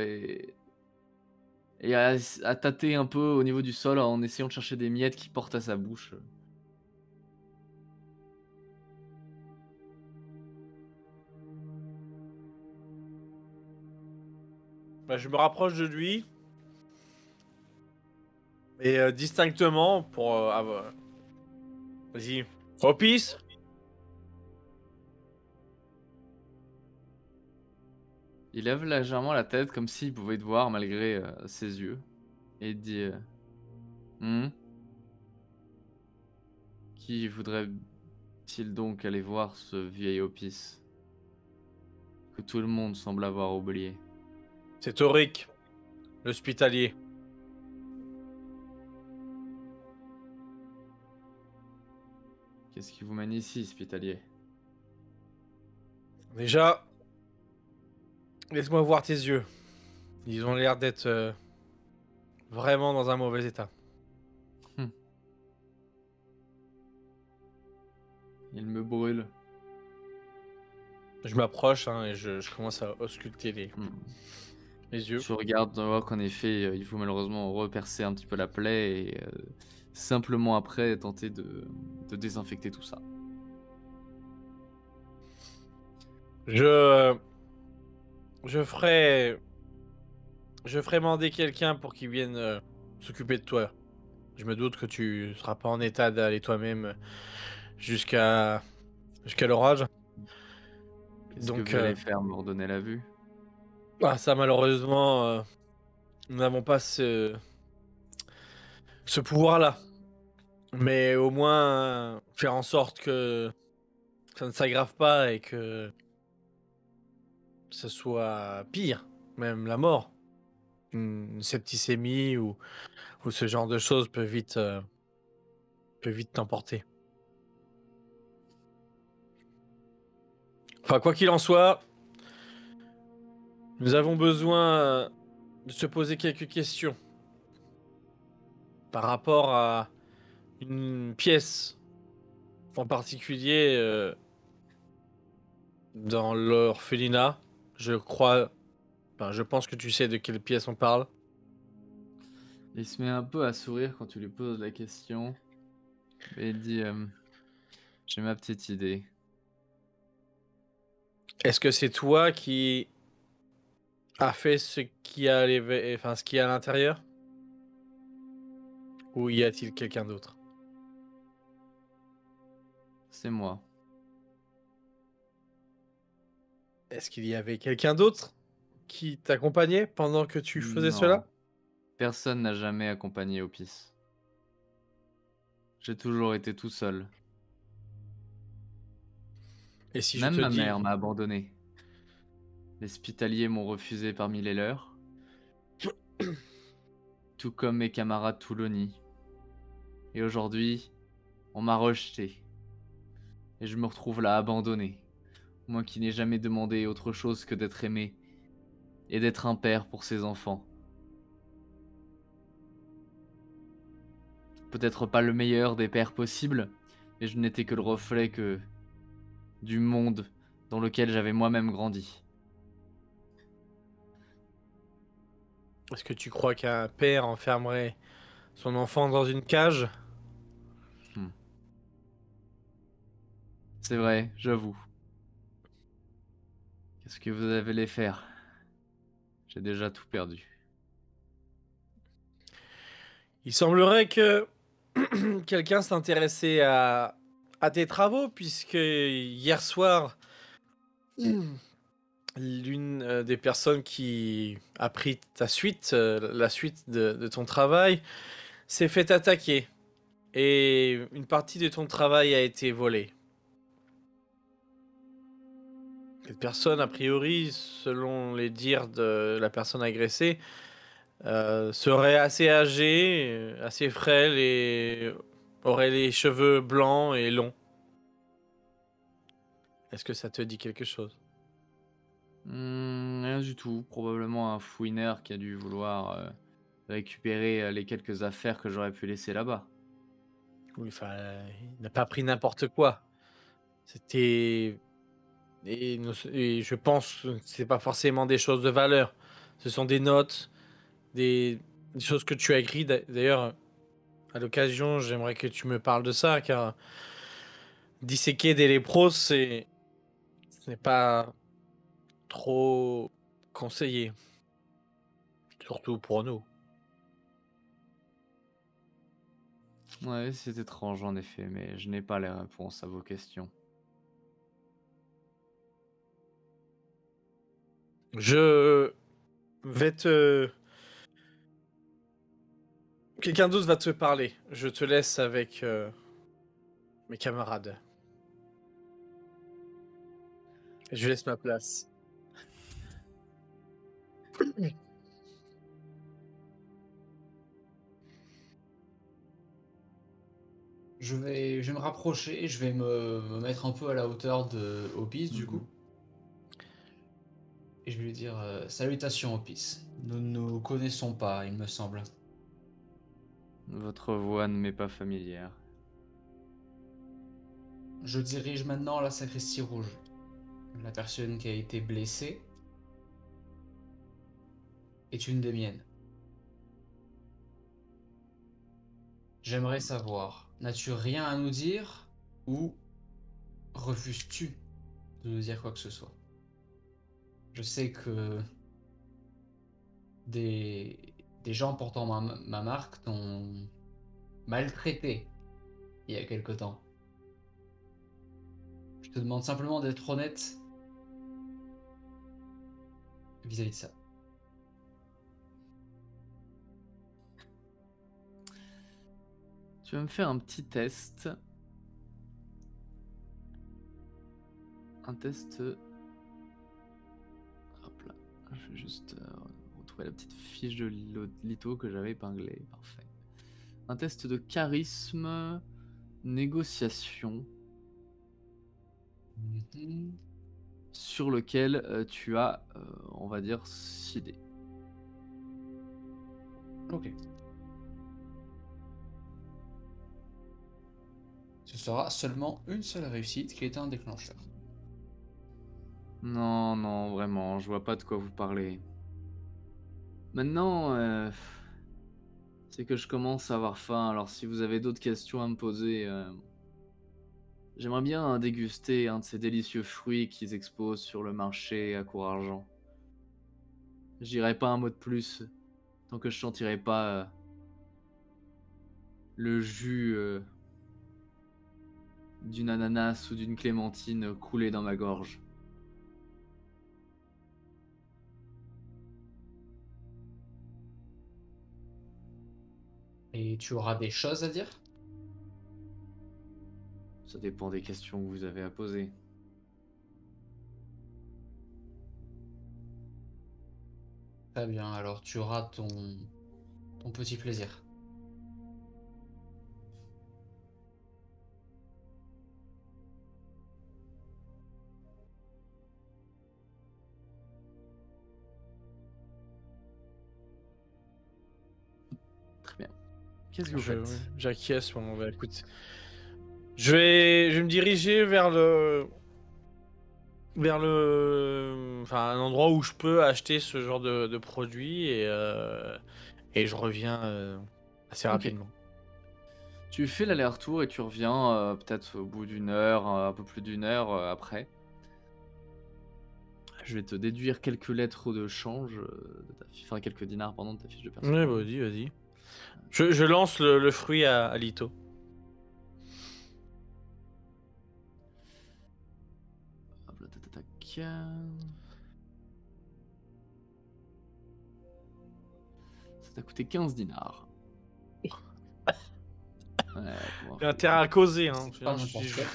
et à tâter un peu au niveau du sol en essayant de chercher des miettes qui portent à sa bouche. Bah, je me rapproche de lui et distinctement pour vas-y, Opis. Il lève légèrement la tête comme s'il pouvait te voir malgré ses yeux et il dit Hmm Qui voudrait-il donc aller voir ce vieil Opis que tout le monde semble avoir oublié? C'est Auric, l'hospitalier. Qu'est-ce qui vous mène ici, hospitalier? Déjà, laisse-moi voir tes yeux. Ils ont l'air d'être vraiment dans un mauvais état. Il me brûle. Je m'approche et je commence à ausculter Hmm. les yeux. Je regarde, on voit qu'en effet, il faut malheureusement repercer un petit peu la plaie et simplement après tenter de désinfecter tout ça. Je ferai mander quelqu'un pour qu'il vienne s'occuper de toi. Je me doute que tu seras pas en état d'aller toi-même jusqu'à l'orage. Qu'est-ce que Donc, vous allez faire? Me redonner la vue? ça malheureusement, nous n'avons pas ce pouvoir-là. Mais au moins faire en sorte que ça ne s'aggrave pas et que ce soit pire, même la mort. Une septicémie ou ce genre de choses peut vite t'emporter. Enfin, quoi qu'il en soit, nous avons besoin de se poser quelques questions par rapport à une pièce en particulier dans l'orphelinat. Je crois, je pense que tu sais de quelle pièce on parle. Il se met un peu à sourire quand tu lui poses la question. Et il dit j'ai ma petite idée. Est-ce que c'est toi qui a fait ce qui a ce qu'il y a à l'intérieur? Ou y a-t-il quelqu'un d'autre? C'est moi. Est-ce qu'il y avait quelqu'un d'autre qui t'accompagnait pendant que tu faisais Non. cela? Personne n'a jamais accompagné Opis. J'ai toujours été tout seul. Et si Même je te ma dis... mère m'a abandonné. Les hospitaliers m'ont refusé parmi les leurs. Tout comme mes camarades Touloni. Et aujourd'hui, on m'a rejeté. Et je me retrouve là abandonné. Moi qui n'ai jamais demandé autre chose que d'être aimé. Et d'être un père pour ses enfants. Peut-être pas le meilleur des pères possibles, mais je n'étais que le reflet du monde dans lequel j'avais moi-même grandi. Est-ce que tu crois qu'un père enfermerait son enfant dans une cage? C'est vrai, j'avoue. Qu'est-ce que vous allez faire? J'ai déjà tout perdu. Il semblerait que quelqu'un s'intéressait à tes travaux, puisque hier soir, l'une des personnes qui a pris ta suite, la suite de ton travail, s'est fait attaquer. Et une partie de ton travail a été volée. Cette personne, a priori, selon les dires de la personne agressée, serait assez âgée, assez frêle et aurait les cheveux blancs et longs. Est-ce que ça te dit quelque chose? Rien du tout. Probablement un fouineur qui a dû vouloir récupérer les quelques affaires que j'aurais pu laisser là-bas. Oui, enfin, il n'a pas pris n'importe quoi. C'était... Et je pense que c'est pas forcément des choses de valeur. Ce sont des notes, des des choses que tu as écrites. D'ailleurs, à l'occasion, j'aimerais que tu me parles de ça, car disséquer des lépros, ce n'est pas trop conseillé, surtout pour nous. Ouais, c'est étrange en effet, mais je n'ai pas les réponses à vos questions. Je vais te... Quelqu'un d'autre va te parler. Je te laisse avec mes camarades. Je laisse ma place. Je vais me rapprocher, je vais me mettre un peu à la hauteur de Opis du coup. Et je vais lui dire salutations Opis. Nous ne nous connaissons pas, il me semble. Votre voix ne m'est pas familière. Je dirige maintenant la sacristie rouge. La personne qui a été blessée est une des miennes. J'aimerais savoir, n'as-tu rien à nous dire ou refuses-tu de nous dire quoi que ce soit? Je sais que des gens portant ma marque t'ont maltraité il y a quelque temps. Je te demande simplement d'être honnête vis-à-vis de ça. Tu vas me faire un petit test. Un test... Hop là. Je vais juste retrouver la petite fiche de litho que j'avais épinglée. Parfait. Un test de charisme, négociation, sur lequel tu as, on va dire, 6 dés. Ok. Ce sera seulement une seule réussite qui est un déclencheur. Non, non, vraiment, je vois pas de quoi vous parlez. Maintenant, c'est que je commence à avoir faim, alors si vous avez d'autres questions à me poser, j'aimerais bien déguster un de ces délicieux fruits qu'ils exposent sur le marché à Court-Argent. Je dirais pas un mot de plus, tant que je sentirai pas le jus d'une ananas ou d'une clémentine couler dans ma gorge. Et tu auras des choses à dire? Ça dépend des questions que vous avez à poser. Très bien, alors tu auras ton petit plaisir. Très bien. Qu'est-ce que vous faites? J'acquiesce. Bon, bah, écoute. Je vais me diriger vers enfin, un endroit où je peux acheter ce genre de produits et je reviens assez Ok. rapidement. Tu fais l'aller-retour et tu reviens peut-être au bout d'une heure, un peu plus d'une heure après. Je vais te déduire quelques lettres de change, de ta enfin quelques dinars pardon, de ta fiche de personne. Ouais, bah, vas-y. Je lance le fruit à Lito. Hop là, tac. Ça t'a coûté 15 dinars. Ouais, J'ai intérêt à causer, hein. Pas n'importe quoi.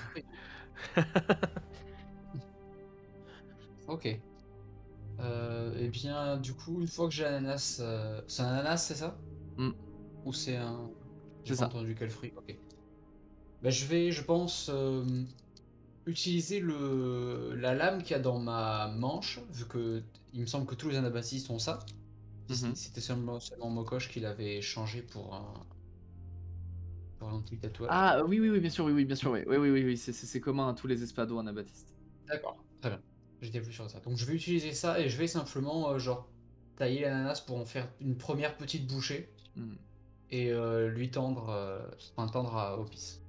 Ok. Et bien, du coup, une fois que j'ai l'ananas... C'est un ananas, c'est ça? Ou c'est un... C'est J'ai ça. pas entendu quel fruit, ok. Bah, je vais, je pense, utiliser la lame qu'il y a dans ma manche, vu que il me semble que tous les anabaptistes ont ça. C'était seulement Mokosh qui l'avait changé pour un petit tatouage. Ah oui, bien sûr, oui, bien sûr, oui, c'est commun à tous les espados anabaptistes. D'accord, très bien. J'étais plus sur ça. Donc je vais utiliser ça et je vais simplement, genre, tailler l'ananas pour en faire une première petite bouchée Hmm. et lui tendre, tendre à Opis.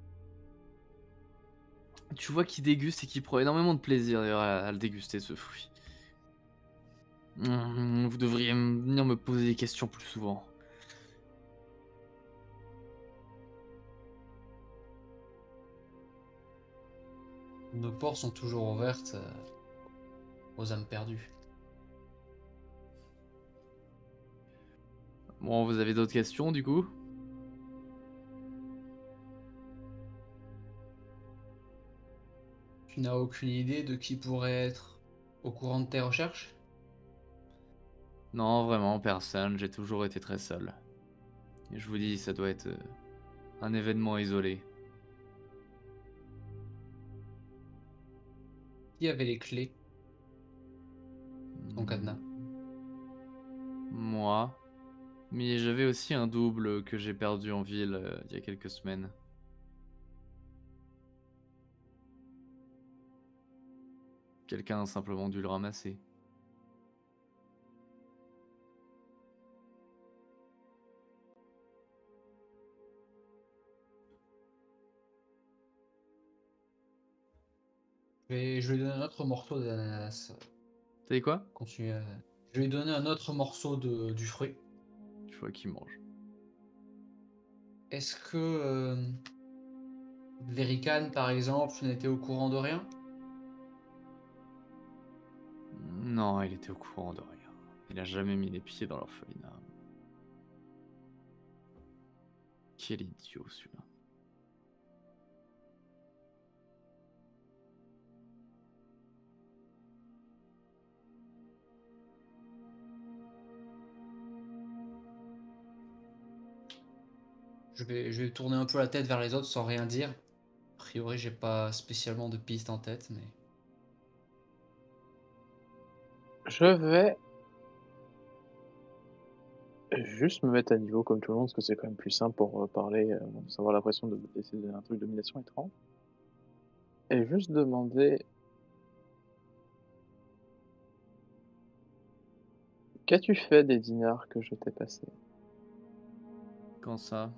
Tu vois qu'il déguste et qu'il prend énormément de plaisir d'ailleurs à le déguster ce fruit. Vous devriez venir me poser des questions plus souvent. Nos portes sont toujours ouvertes aux âmes perdues. Bon, vous avez d'autres questions du coup? Tu n'as aucune idée de qui pourrait être au courant de tes recherches? Non, vraiment, personne. J'ai toujours été très seul. Et je vous dis, ça doit être un événement isolé. Qui avait les clés? Ton cadenas. Moi. Mais j'avais aussi un double que j'ai perdu en ville il y a quelques semaines. Quelqu'un a simplement dû le ramasser. Je vais lui donner un autre morceau d'ananas. T'as dit quoi? Continue. Je vais lui donner un autre morceau du fruit. Je vois qu'il mange. Est-ce que Verican, par exemple, n'était au courant de rien? Non, il était au courant de rien. Il a jamais mis les pieds dans l'orphelinat. Quel idiot celui-là. Je vais tourner un peu la tête vers les autres sans rien dire. A priori, j'ai pas spécialement de piste en tête, mais... Je vais juste me mettre à niveau comme tout le monde, parce que c'est quand même plus simple pour parler, sans avoir l'impression d'essayer de un truc de domination étrange. Et juste demander... Qu'as-tu fait des dinars que je t'ai passés? Quand ça?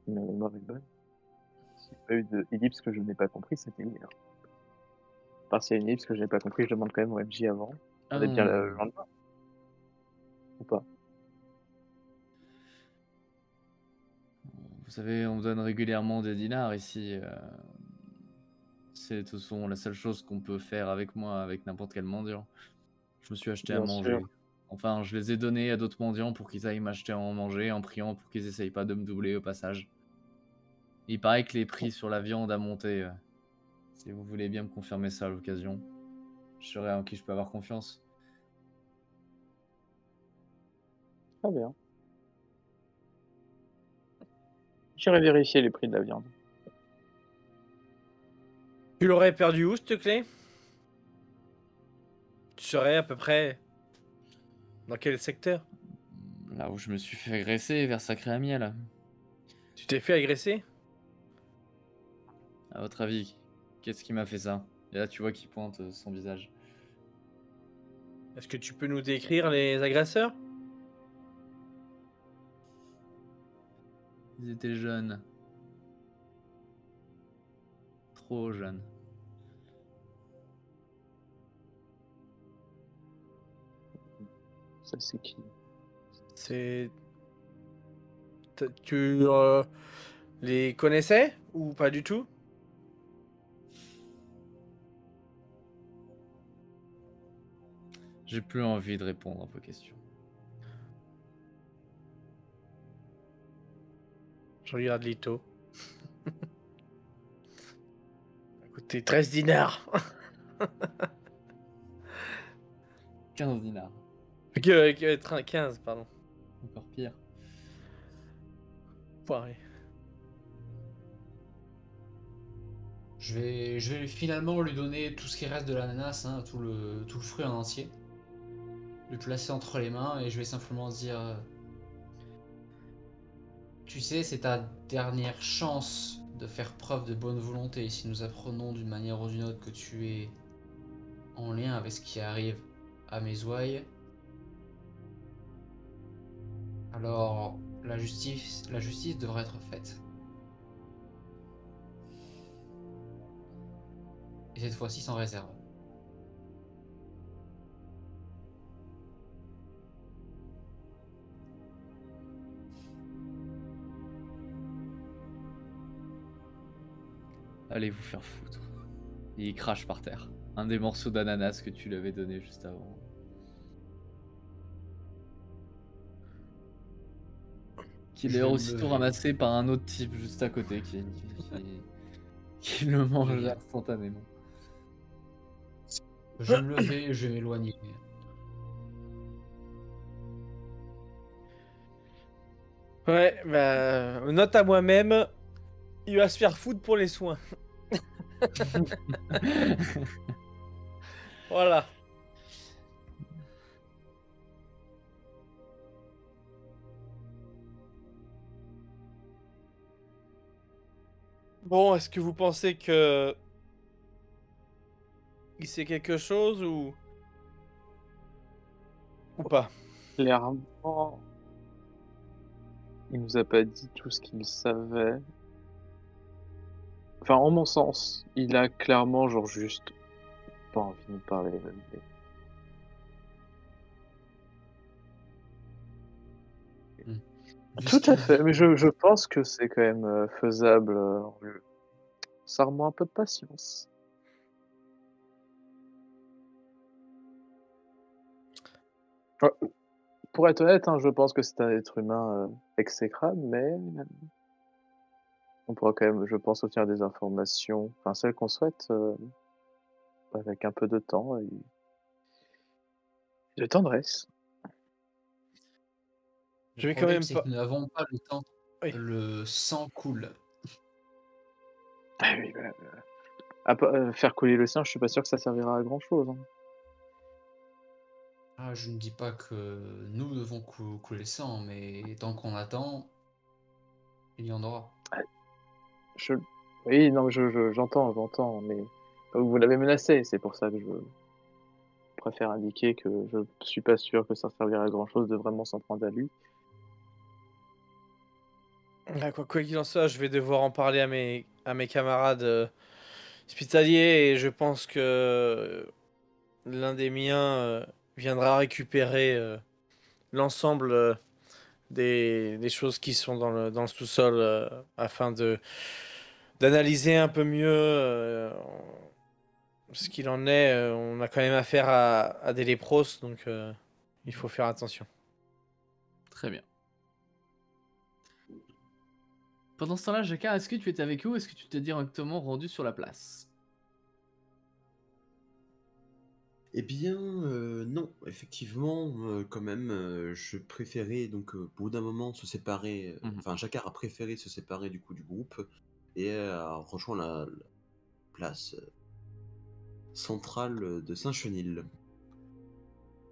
Ma mémoire est bonne. S'il n'y a pas eu de ellipse que je n'ai pas compris, c'était hier. Enfin, s'il y a une ellipse que je n'ai pas compris, je demande quand même au MJ avant. On est bien le lendemain? Ou pas? Vous savez, on me donne régulièrement des dinars ici. C'est de toute façon la seule chose qu'on peut faire avec moi, avec n'importe quel mendiant. Je me suis acheté à Bien manger. sûr. Enfin, je les ai donnés à d'autres mendiants pour qu'ils aillent m'acheter à en manger, en priant pour qu'ils essayent pas de me doubler au passage. Il paraît que les prix sur la viande a monté. Si vous voulez bien me confirmer ça à l'occasion, je saurai en qui je peux avoir confiance. Très bien. J'irai vérifier les prix de la viande. Tu l'aurais perdu où, cette clé? Tu saurais à peu près dans quel secteur? Là où je me suis fait agresser, vers Sacré à Miel. Tu t'es fait agresser? À votre avis, qu'est-ce qui m'a fait ça? Et là, tu vois qu'il pointe son visage. Est-ce que tu peux nous décrire les agresseurs? Ils étaient jeunes. Trop jeunes. Ça, c'est qui? C'est... Tu les connaissais ou pas du tout? J'ai plus envie de répondre à vos questions. Je regarde Lito. Écoutez, 13 dinars. 15 dinars. 15, pardon. Encore pire. Pareil. Je vais finalement lui donner tout ce qui reste de l'ananas, hein, tout le fruit en entier. Le placer entre les mains et je vais simplement dire... Tu sais, c'est ta dernière chance de faire preuve de bonne volonté. Si nous apprenons d'une manière ou d'une autre que tu es en lien avec ce qui arrive à mes ouailles, alors la justice devra être faite. Et cette fois-ci sans réserve. Allez vous faire foutre. Et il crache par terre. Un des morceaux d'ananas que tu lui avais donné juste avant. Qui est Je d'ailleurs me aussitôt levais. ramassé par un autre type juste à côté qui le mange Je- instantanément. Je me levais et je m'éloignais. Ouais, bah, note à moi-même, il va se faire foutre pour les soins. Voilà. Bon, est-ce que vous pensez que il sait quelque chose ou pas? Clairement, il nous a pas dit tout ce qu'il savait. Enfin, en mon sens, il a clairement, genre, juste pas envie de nous parler. Vu Tout ce à qu'il fait, dit, mais je pense que c'est quand même faisable. Ça remonte un peu de patience. Pour être honnête, hein, je pense que c'est un être humain exécrable, mais on pourra quand même, je pense, obtenir des informations, enfin celles qu'on souhaite, avec un peu de temps et de tendresse. Je le vais quand problème, même c'est pas. que nous n'avons pas le temps. Oui. Le sang coule. Ah oui, faire couler le sang, je suis pas sûr que ça servira à grand chose. Ah, je ne dis pas que nous devons couler le sang, mais tant qu'on attend, il y en aura. Oui, non, j'entends, mais vous l'avez menacé, c'est pour ça que je préfère indiquer que je suis pas sûr que ça servira à grand chose de vraiment s'en prendre à lui. Ah, quoi qu'il en soit, je vais devoir en parler à mes camarades hospitaliers et je pense que l'un des miens viendra récupérer l'ensemble des choses qui sont dans le sous-sol afin d'analyser un peu mieux ce qu'il en est. On a quand même affaire à des lépros, donc il faut faire attention. Très bien. Pendant ce temps-là, Jacquard, est-ce que tu étais avec eux ou est-ce que tu t'es directement rendu sur la place? Eh bien, non, effectivement, quand même, je préférais donc, au bout d'un moment se séparer, Mhm. enfin Jacquard a préféré se séparer du coup du groupe et a rejoint la place centrale de Saint-Chenil.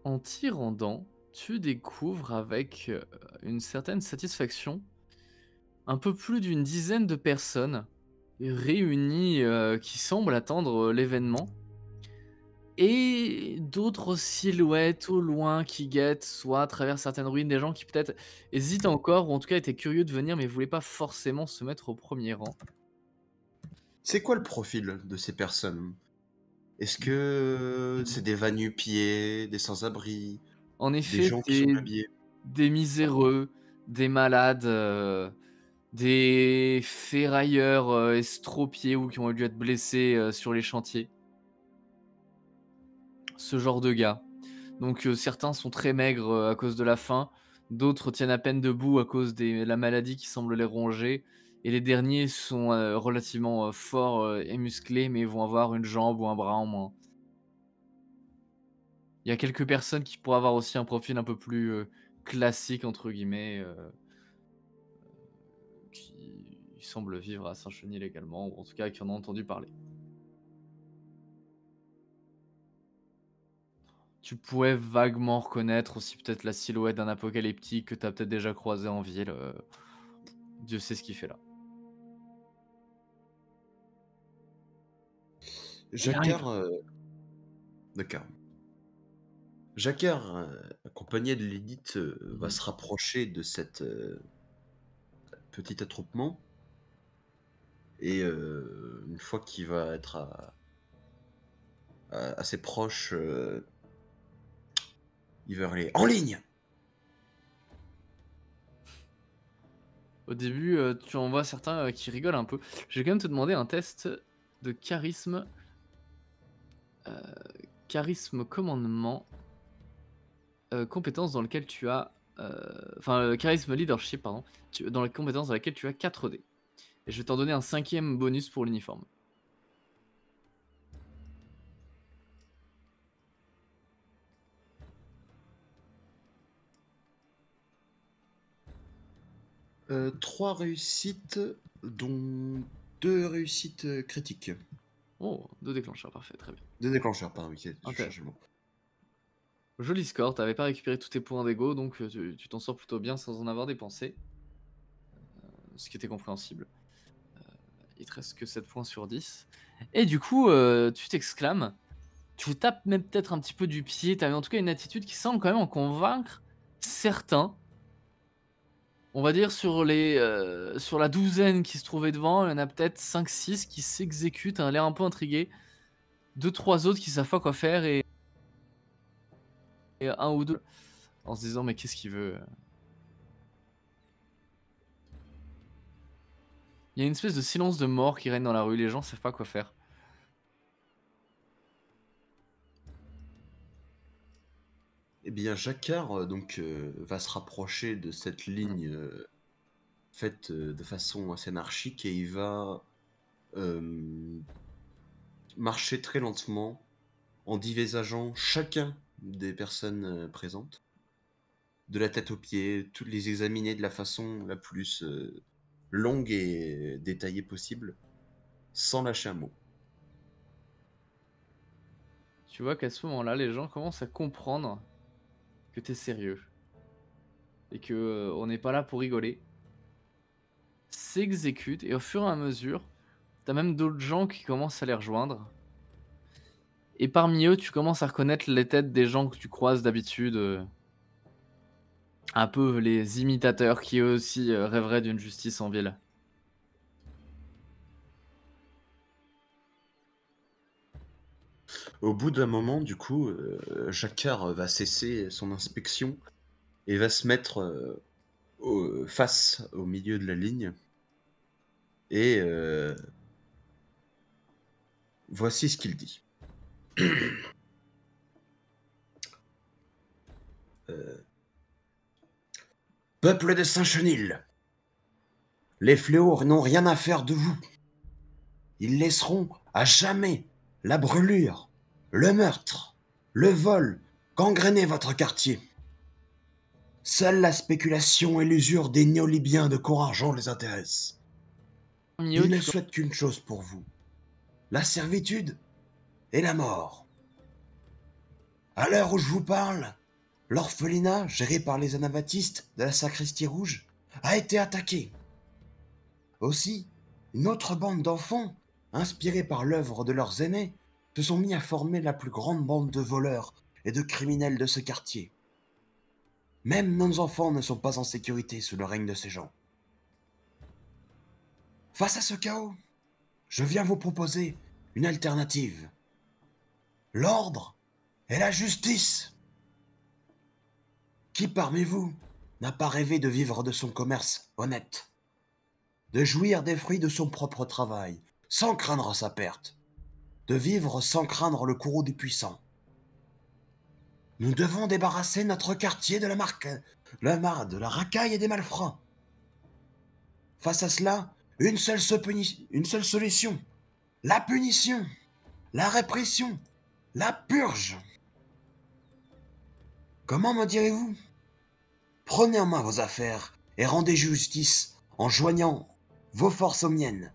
En t'y rendant, tu découvres avec une certaine satisfaction un peu plus d'une dizaine de personnes réunies qui semblent attendre l'événement et d'autres silhouettes au loin qui guettent soit à travers certaines ruines, des gens qui peut-être hésitent encore ou en tout cas étaient curieux de venir mais voulaient pas forcément se mettre au premier rang. C'est quoi le profil de ces personnes? Est-ce que c'est des va-nu-pieds, des sans-abri, En des effet, gens qui sont mal habillés? des miséreux, des malades, des ferrailleurs estropiés ou qui ont dû être blessés sur les chantiers. Ce genre de gars. Donc certains sont très maigres à cause de la faim, d'autres tiennent à peine debout à cause de la maladie qui semble les ronger, et les derniers sont relativement forts et musclés, mais vont avoir une jambe ou un bras en moins. Il y a quelques personnes qui pourraient avoir aussi un profil un peu plus classique, entre guillemets, qui semblent vivre à Saint-Chenil également, ou en tout cas qui en ont entendu parler. Tu pourrais vaguement reconnaître aussi peut-être la silhouette d'un apocalyptique que tu as peut-être déjà croisé en ville. Dieu sait ce qu'il fait là. Jacquard, d'accord. Jacquard, accompagné de Lilith, va se rapprocher de cette petit attroupement. Et une fois qu'il va être assez proche, il va hurler en ligne. Au début, tu en vois certains qui rigolent un peu. Je vais quand même te demander un test de charisme. Charisme commandement. Compétence dans lequel tu as. Enfin, charisme leadership, pardon. Dans la compétence dans laquelle tu as 4 dés. Et je vais t'en donner un 5e bonus pour l'uniforme. Trois réussites, dont 2 réussites critiques. Oh, 2 déclencheurs, parfait, très bien. 2 déclencheurs, pardon, ok, je Ok. cherche le mot. Joli score, t'avais pas récupéré tous tes points d'ego, donc tu t'en sors plutôt bien sans en avoir dépensé. Ce qui était compréhensible. Il te reste que 7 points sur 10. Et du coup, tu t'exclames. Tu tapes même peut-être un petit peu du pied. T'as en tout cas une attitude qui semble quand même en convaincre certains. On va dire sur la douzaine qui se trouvaient devant, il y en a peut-être 5-6 qui s'exécutent, un l'air un peu intrigué. 2-3 autres qui savent pas quoi faire et un ou deux en se disant mais qu'est-ce qu'il veut. Il y a une espèce de silence de mort qui règne dans la rue, les gens savent pas quoi faire. Eh bien, Jacquard va se rapprocher de cette ligne faite de façon assez anarchique et il va marcher très lentement en dévisageant chacun des personnes présentes, de la tête aux pieds, toutes les examiner de la façon la plus longue et détaillée possible, sans lâcher un mot. Tu vois qu'à ce moment-là, les gens commencent à comprendre que t'es sérieux. Et que on n'est pas là pour rigoler. S'exécute et au fur et à mesure, t'as même d'autres gens qui commencent à les rejoindre. Et parmi eux, tu commences à reconnaître les têtes des gens que tu croises d'habitude. Un peu les imitateurs qui eux aussi rêveraient d'une justice en ville. Au bout d'un moment, du coup, Jacquard va cesser son inspection et va se mettre face au milieu de la ligne. Et voici ce qu'il dit. Peuple de Saint-Chenil, les fléaux n'ont rien à faire de vous. Ils laisseront à jamais la brûlure, le meurtre, le vol gangréner votre quartier. Seule la spéculation et l'usure des néo-libyens de court-argent les intéressent. Parmi eux, Ils ne tu souhaitent qu'une chose pour vous, la servitude et la mort. À l'heure où je vous parle, l'orphelinat, géré par les anabaptistes de la sacristie rouge, a été attaqué. Aussi, une autre bande d'enfants, inspirés par l'œuvre de leurs aînés, se sont mis à former la plus grande bande de voleurs et de criminels de ce quartier. Même nos enfants ne sont pas en sécurité sous le règne de ces gens. Face à ce chaos, je viens vous proposer une alternative. L'ordre et la justice. Qui parmi vous n'a pas rêvé de vivre de son commerce honnête, de jouir des fruits de son propre travail, sans craindre sa perte, de vivre sans craindre le courroux des puissants? Nous devons débarrasser notre quartier de de la racaille et des malfrats. Face à cela, une seule solution, la punition, la répression, la purge. Comment me direz-vous? Prenez en main vos affaires et rendez justice en joignant vos forces aux miennes.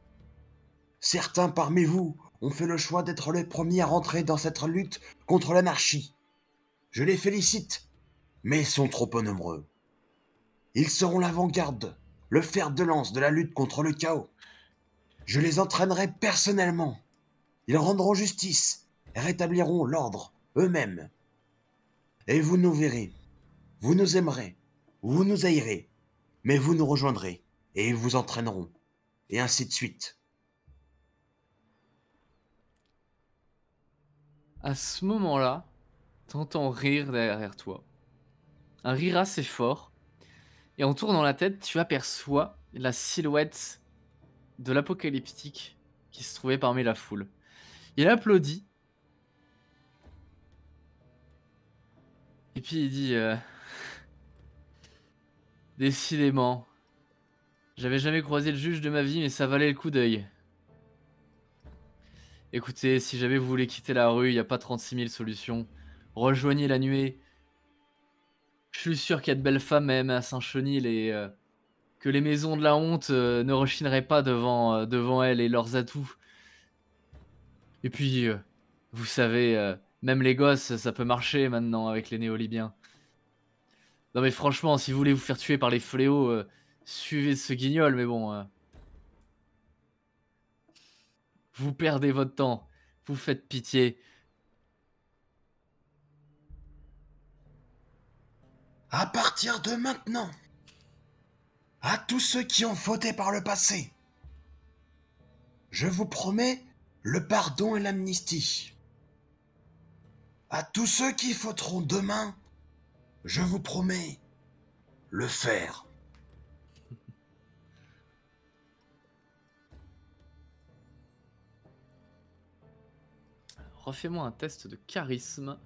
Certains parmi vous ont fait le choix d'être les premiers à rentrer dans cette lutte contre l'anarchie. Je les félicite, mais ils sont trop peu nombreux. Ils seront l'avant-garde, le fer de lance de la lutte contre le chaos. Je les entraînerai personnellement. Ils rendront justice et rétabliront l'ordre eux-mêmes. Et vous nous verrez. Vous nous aimerez. Vous nous haïrez. Mais vous nous rejoindrez. Et ils vous entraîneront. Et ainsi de suite. À ce moment-là, t'entends rire derrière toi. Un rire assez fort. Et en tournant la tête, tu aperçois la silhouette de l'apocalyptique qui se trouvait parmi la foule. Il applaudit. Et puis il dit décidément, j'avais jamais croisé le juge de ma vie, mais ça valait le coup d'œil. Écoutez, si jamais vous voulez quitter la rue, il n'y a pas 36 000 solutions. Rejoignez la nuée. Je suis sûr qu'il y a de belles femmes même à Saint-Chenil et que les maisons de la honte ne rechineraient pas devant elles et leurs atouts. Et puis, vous savez, même les gosses, ça peut marcher maintenant avec les néo-libyens. Non mais franchement, si vous voulez vous faire tuer par les fléaux, suivez ce guignol, mais bon... vous perdez votre temps, vous faites pitié. À partir de maintenant, à tous ceux qui ont fauté par le passé, je vous promets le pardon et l'amnistie. À tous ceux qui fauteront demain, je vous promets le fer. Refais-moi un test de charisme,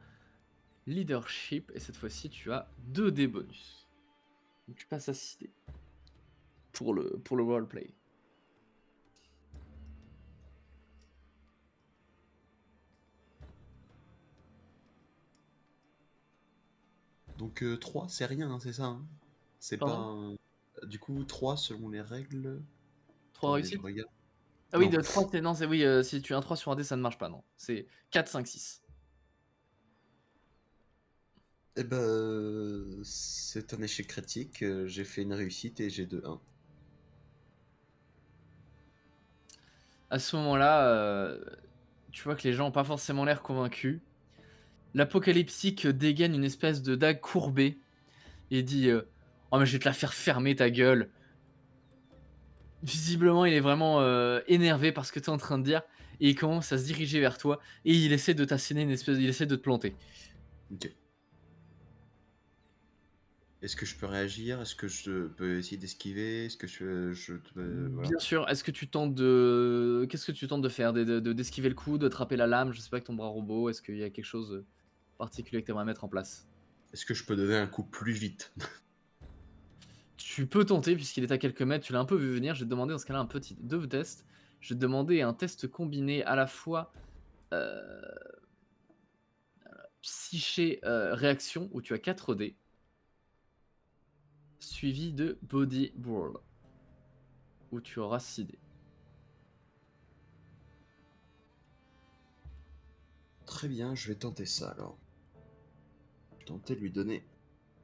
leadership, et cette fois-ci tu as 2 dés bonus. Donc tu passes à 6 dés pour le roleplay. Donc 3, c'est rien, c'est ça hein. C'est pas Pardon un... Du coup, 3 selon les règles... 3 Attendez, réussites je regarde. Ah oui, Non. de 3, non, c'est oui, si tu as un 3 sur un dé, ça ne marche pas, non. C'est 4, 5, 6. Eh ben, c'est un échec critique. J'ai fait une réussite et j'ai 2-1. À ce moment-là, tu vois que les gens n'ont pas forcément l'air convaincus. L'apocalyptique dégaine une espèce de dague courbée et dit oh mais je vais te la faire fermer ta gueule. Visiblement il est vraiment énervé par ce que tu es en train de dire et il commence à se diriger vers toi et il essaie de t'asséner une espèce, il essaie de te planter. Ok. Est-ce que je peux réagir? Est-ce que je peux essayer d'esquiver? Est-ce que voilà. Bien sûr, est-ce que tu tentes de... Qu'est-ce que tu tentes de faire? D'esquiver le coup, de attraper la lame, je sais pas, avec ton bras robot, est-ce qu'il y a quelque chose de particulier que tu aimerais mettre en place? Est-ce que je peux donner un coup plus vite? Tu peux tenter, puisqu'il est à quelques mètres, tu l'as un peu vu venir. Je vais te demander dans ce cas-là un petit 2 tests. Je vais te demander un test combiné à la fois euh, psyché réaction, où tu as 4 dés, suivi de body brawl, où tu auras 6 dés. Très bien, je vais tenter ça alors. Je vais tenter de lui donner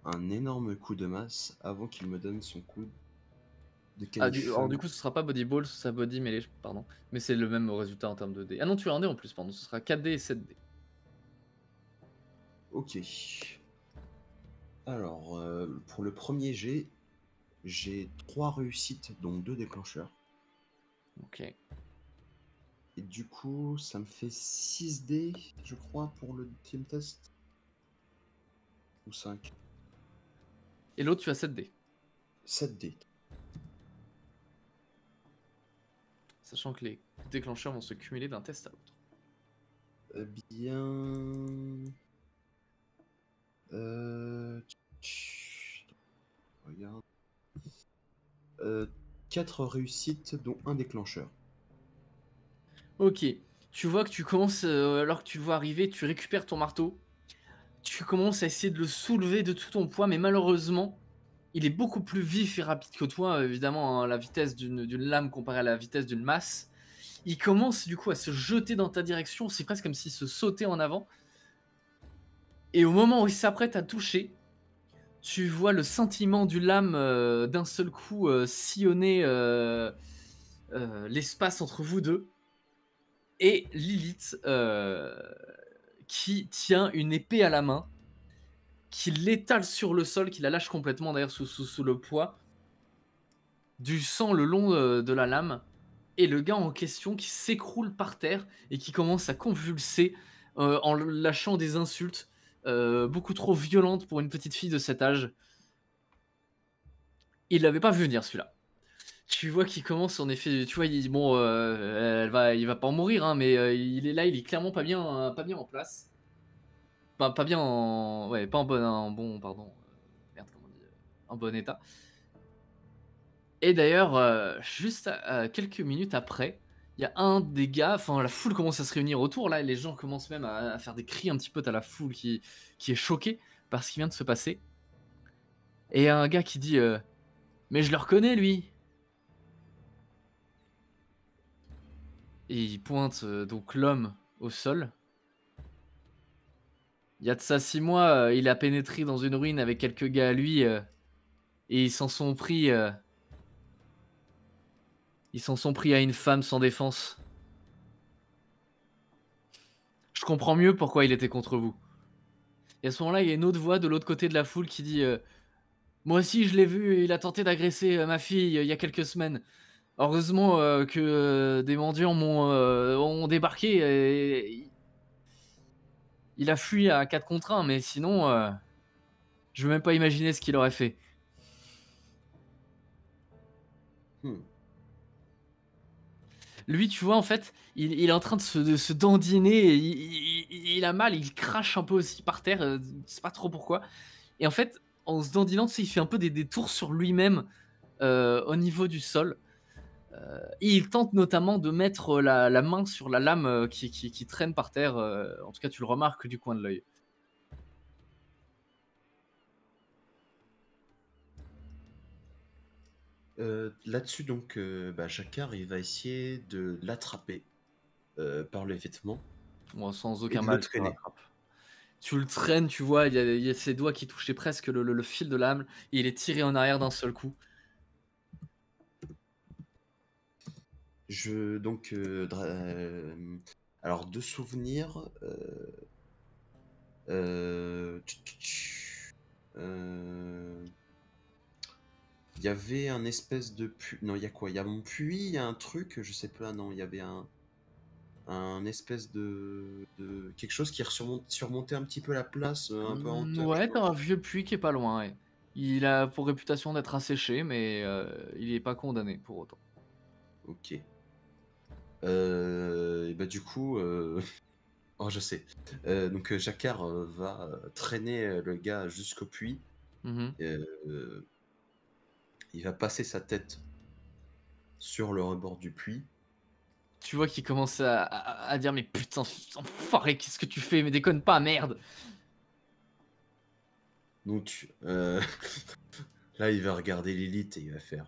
un énorme coup de masse avant qu'il me donne son coup de Alors canif. du coup, ce sera pas body ball, ce sera body melee, pardon. Mais c'est le même résultat en termes de dés. Ah non, tu as un dé en plus, pardon. Ce sera 4 dés et 7 dés. Ok. Alors, pour le premier jet, j'ai 3 réussites, dont 2 déclencheurs. Ok. Et du coup, ça me fait 6 dés, je crois, pour le team test. Ou 5. Et l'autre, tu as 7 dés. 7 dés. Sachant que les déclencheurs vont se cumuler d'un test à l'autre. Bien... Regarde. 4 réussites, dont un déclencheur. Ok. Tu vois que tu commences, alors que tu le vois arriver, tu récupères ton marteau. Tu commences à essayer de le soulever de tout ton poids, mais malheureusement, il est beaucoup plus vif et rapide que toi, évidemment, hein, la vitesse d'une lame comparée à la vitesse d'une masse. Il commence du coup à se jeter dans ta direction, c'est presque comme s'il se sautait en avant. Et au moment où il s'apprête à toucher, tu vois le scintillement du lame d'un seul coup sillonner l'espace entre vous deux. et Lilith qui tient une épée à la main, qui l'étale sur le sol, qui la lâche complètement d'ailleurs sous le poids, du sang le long de la lame, et le gars en question qui s'écroule par terre et qui commence à convulser en lâchant des insultes beaucoup trop violentes pour une petite fille de cet âge. Il l'avait pas vu venir celui-là. Tu vois qu'il commence en effet, tu vois, il, bon, il va pas en mourir, hein, mais il est là, il est clairement pas bien en place. Pas bien en, ouais, pas en bon, pardon, merde, comment on dit, en bon état. Et d'ailleurs, juste quelques minutes après, il y a un des gars, enfin la foule commence à se réunir autour, là, et les gens commencent même à faire des cris un petit peu, t'as la foule qui est choquée par ce qui vient de se passer. Et il y a un gars qui dit mais je le reconnais lui. Et il pointe donc l'homme au sol. Il y a de ça 6 mois, il a pénétré dans une ruine avec quelques gars à lui et ils s'en sont pris à une femme sans défense. Je comprends mieux pourquoi il était contre vous. Et à ce moment-là, il y a une autre voix de l'autre côté de la foule qui dit moi aussi je l'ai vu, il a tenté d'agresser ma fille il y a quelques semaines. Heureusement que des mendiants ont débarqué et il a fui à 4 contre 1, mais sinon je veux même pas imaginer ce qu'il aurait fait. Lui, tu vois, en fait, il est en train de se dandiner, il a mal, il crache un peu aussi par terre, je sais pas trop pourquoi. Et en fait, en se dandinant, tu sais, il fait un peu des tours sur lui-même au niveau du sol. Et il tente notamment de mettre la main sur la lame qui traîne par terre. En tout cas, tu le remarques du coin de l'œil. Là-dessus, donc, Jacquard, il va essayer de l'attraper par les vêtements Bon, sans et aucun de le mal, tu le traîner. rattrapes. Tu le traînes, tu vois, il y a ses doigts qui touchaient presque le fil de lame, et il est tiré en arrière d'un seul coup. Je donc alors de souvenirs. Il y avait un espèce de puits. Non, il y a quoi? Il y a mon puits, il y a un truc, je sais pas. Non, il y avait un espèce de quelque chose qui surmontait un petit peu la place, un peu en hauteur, je Ouais, t'as pense. un vieux puits qui est pas loin, ouais. Il a pour réputation d'être asséché, mais il est pas condamné pour autant. Ok. Et bah du coup, oh je sais. Donc Jacquard va traîner le gars jusqu'au puits. Mhm. Il va passer sa tête sur le rebord du puits. Tu vois qu'il commence à dire mais putain, enfoiré, qu'est-ce que tu fais? Mais déconne pas, merde! Donc là, il va regarder Lilith et il va faire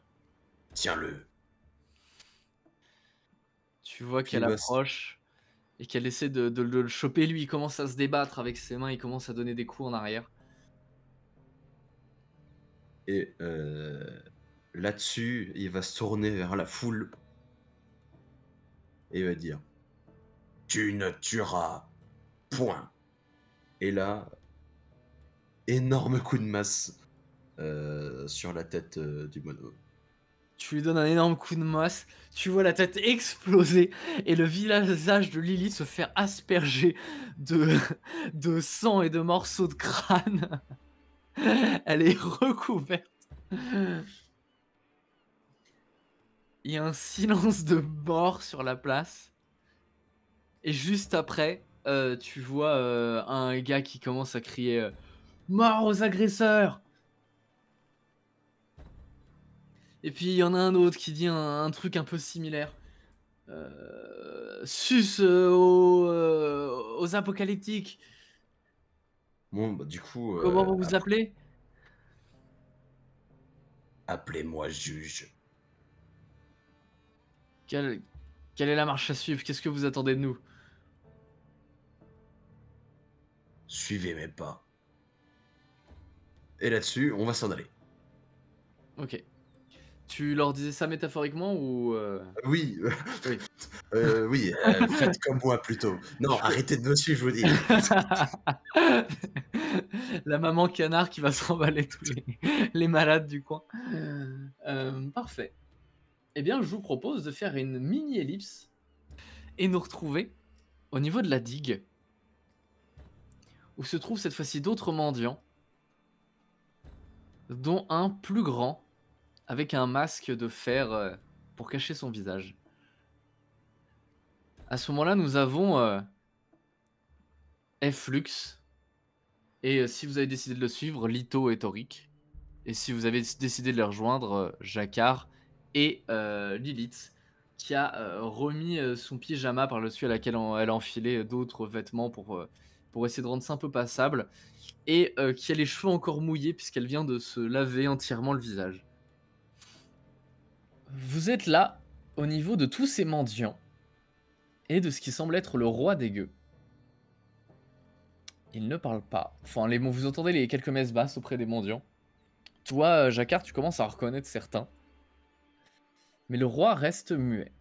tiens-le. Tu vois Puis qu'elle il va approche et qu'elle essaie de le choper. Lui, il commence à se débattre avec ses mains, il commence à donner des coups en arrière. et là-dessus, il va se tourner vers la foule et il va dire tu ne tueras point. Et là, énorme coup de masse sur la tête du mono. Tu lui donnes un énorme coup de masse, tu vois la tête exploser et le visage de Lily se faire asperger de, de sang et de morceaux de crâne. Elle est recouverte. Il y a un silence de mort sur la place. Et juste après, tu vois un gars qui commence à crier mort aux agresseurs! Et puis il y en a un autre qui dit un truc un peu similaire. Sus aux apocalyptiques. Bon, bah, du coup, Comment vous vous appelez? appelez-moi juge. Quelle est la marche à suivre? Qu'est-ce que vous attendez de nous? Suivez mes pas. Et là-dessus, on va s'en aller. Ok. Tu leur disais ça métaphoriquement ou Oui, Oui. oui, faites comme moi plutôt. Non, arrêtez de me suivre, je vous dis. La maman canard qui va s'emballer tous les malades du coin. Parfait. Eh bien, je vous propose de faire une mini-ellipse et nous retrouver au niveau de la digue, où se trouvent cette fois-ci d'autres mendiants, dont un plus grand, avec un masque de fer pour cacher son visage. À ce moment-là, nous avons Flux, et si vous avez décidé de le suivre, Lito et Toric. Et si vous avez décidé de les rejoindre, Jacquard et Lilith, qui a remis son pyjama par-dessus à laquelle elle a enfilé d'autres vêtements pour essayer de rendre ça un peu passable, et qui a les cheveux encore mouillés puisqu'elle vient de se laver entièrement le visage. Vous êtes là, au niveau de tous ces mendiants, et de ce qui semble être le roi des gueux. Il ne parle pas. Enfin, vous entendez les quelques messes basses auprès des mendiants. Toi, Jacquard, tu commences à reconnaître certains. Mais le roi reste muet.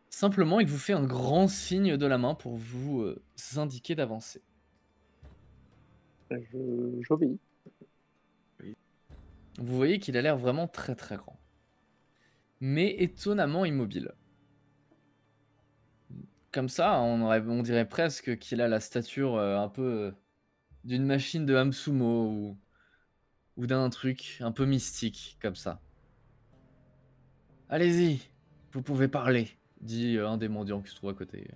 Simplement, il vous fait un grand signe de la main pour vous indiquer d'avancer. J'obéis. Vous voyez qu'il a l'air vraiment très très grand. Mais étonnamment immobile. Comme ça, on dirait presque qu'il a la stature un peu d'une machine de Hamsumo ou d'un truc un peu mystique, comme ça. Allez-y, vous pouvez parler, dit un des mendiants qui se trouve à côté.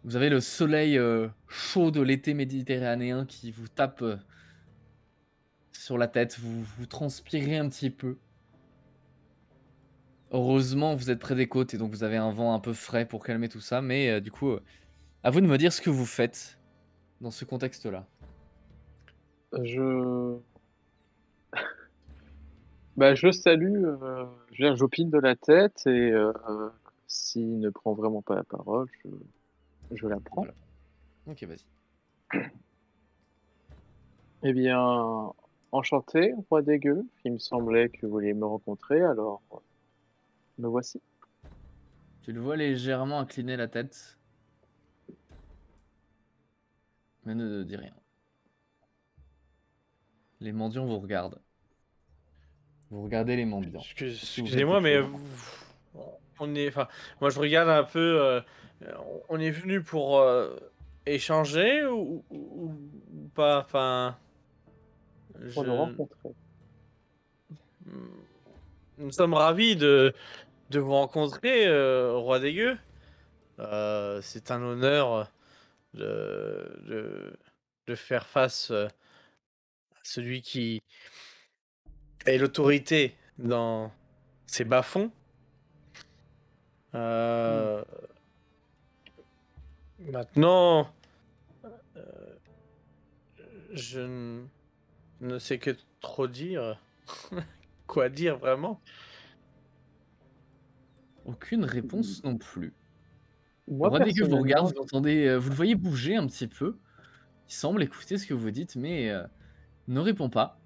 Vous avez le soleil chaud de l'été méditerranéen qui vous tape sur la tête, vous transpirez un petit peu. Heureusement, vous êtes près des côtes et donc vous avez un vent un peu frais pour calmer tout ça, mais du coup, à vous de me dire ce que vous faites dans ce contexte-là. Je salue, j'opine de la tête et s'il ne prend vraiment pas la parole, je la prends. Voilà. Ok, vas-y. Eh bien, enchanté, roi des gueux. Il me semblait que vous vouliez me rencontrer, alors me voici. Tu le vois légèrement incliner la tête, mais ne dis rien. Les mendiants vous regardent. Vous regardez les mendiants. Excusez-moi, mais enfin, moi je regarde un peu. On est venu pour échanger ou pas. Enfin, Pour nous rencontrer. Nous sommes ravis de vous rencontrer, roi des gueux. C'est un honneur de faire face à celui qui est l'autorité dans ces bas-fonds. Maintenant, je ne sais que trop dire. Quoi dire vraiment? Aucune réponse non plus. Moi, Le roi des gueux vous regarde, personnellement, vous entendez, vous le voyez bouger un petit peu. Il semble écouter ce que vous dites, mais ne répond pas.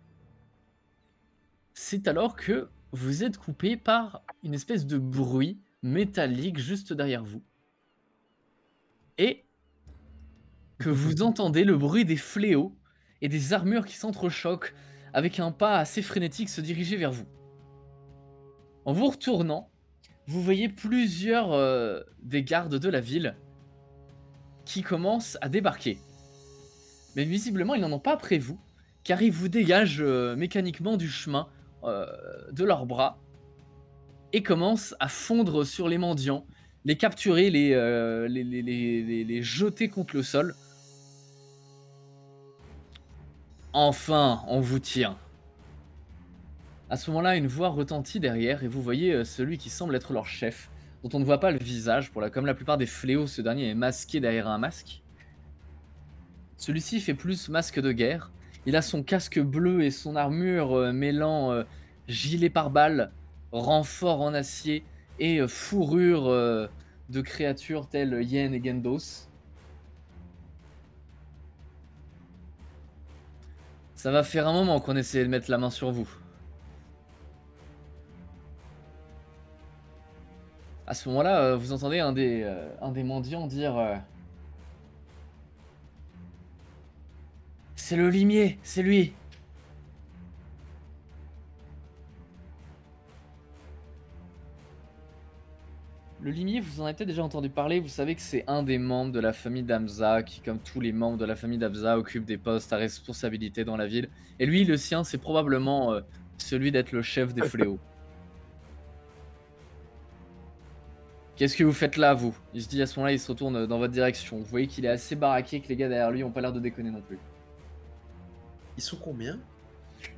C'est alors que vous êtes coupé par une espèce de bruit métallique juste derrière vous. Et que vous entendez le bruit des fléaux et des armures qui s'entrechoquent avec un pas assez frénétique se diriger vers vous. En vous retournant, vous voyez plusieurs des gardes de la ville qui commencent à débarquer. Mais visiblement, ils n'en ont pas après vous, car ils vous dégagent mécaniquement du chemin de leurs bras et commencent à fondre sur les mendiants, les capturer, les jeter contre le sol. Enfin, on vous tient. À ce moment-là, une voix retentit derrière et vous voyez celui qui semble être leur chef, dont on ne voit pas le visage. Comme la plupart des fléaux, ce dernier est masqué derrière un masque. Celui-ci fait plus masque de guerre. Il a son casque bleu et son armure mêlant gilet pare-balles, renfort en acier et fourrure de créatures telles Yen et Gendos. Ça va faire un moment qu'on essaie de mettre la main sur vous. À ce moment-là, vous entendez un des mendiants dire c'est le limier, c'est lui. Le limier, vous en avez peut-être déjà entendu parler, vous savez que c'est un des membres de la famille d'Hamza qui, comme tous les membres de la famille d'Hamza, occupe des postes à responsabilité dans la ville. Et lui, le sien, c'est probablement celui d'être le chef des fléaux. Qu'est-ce que vous faites là, vous? Il se dit à ce moment-là, il se retourne dans votre direction. Vous voyez qu'il est assez baraqué, que les gars derrière lui ont pas l'air de déconner non plus. Ils sont combien?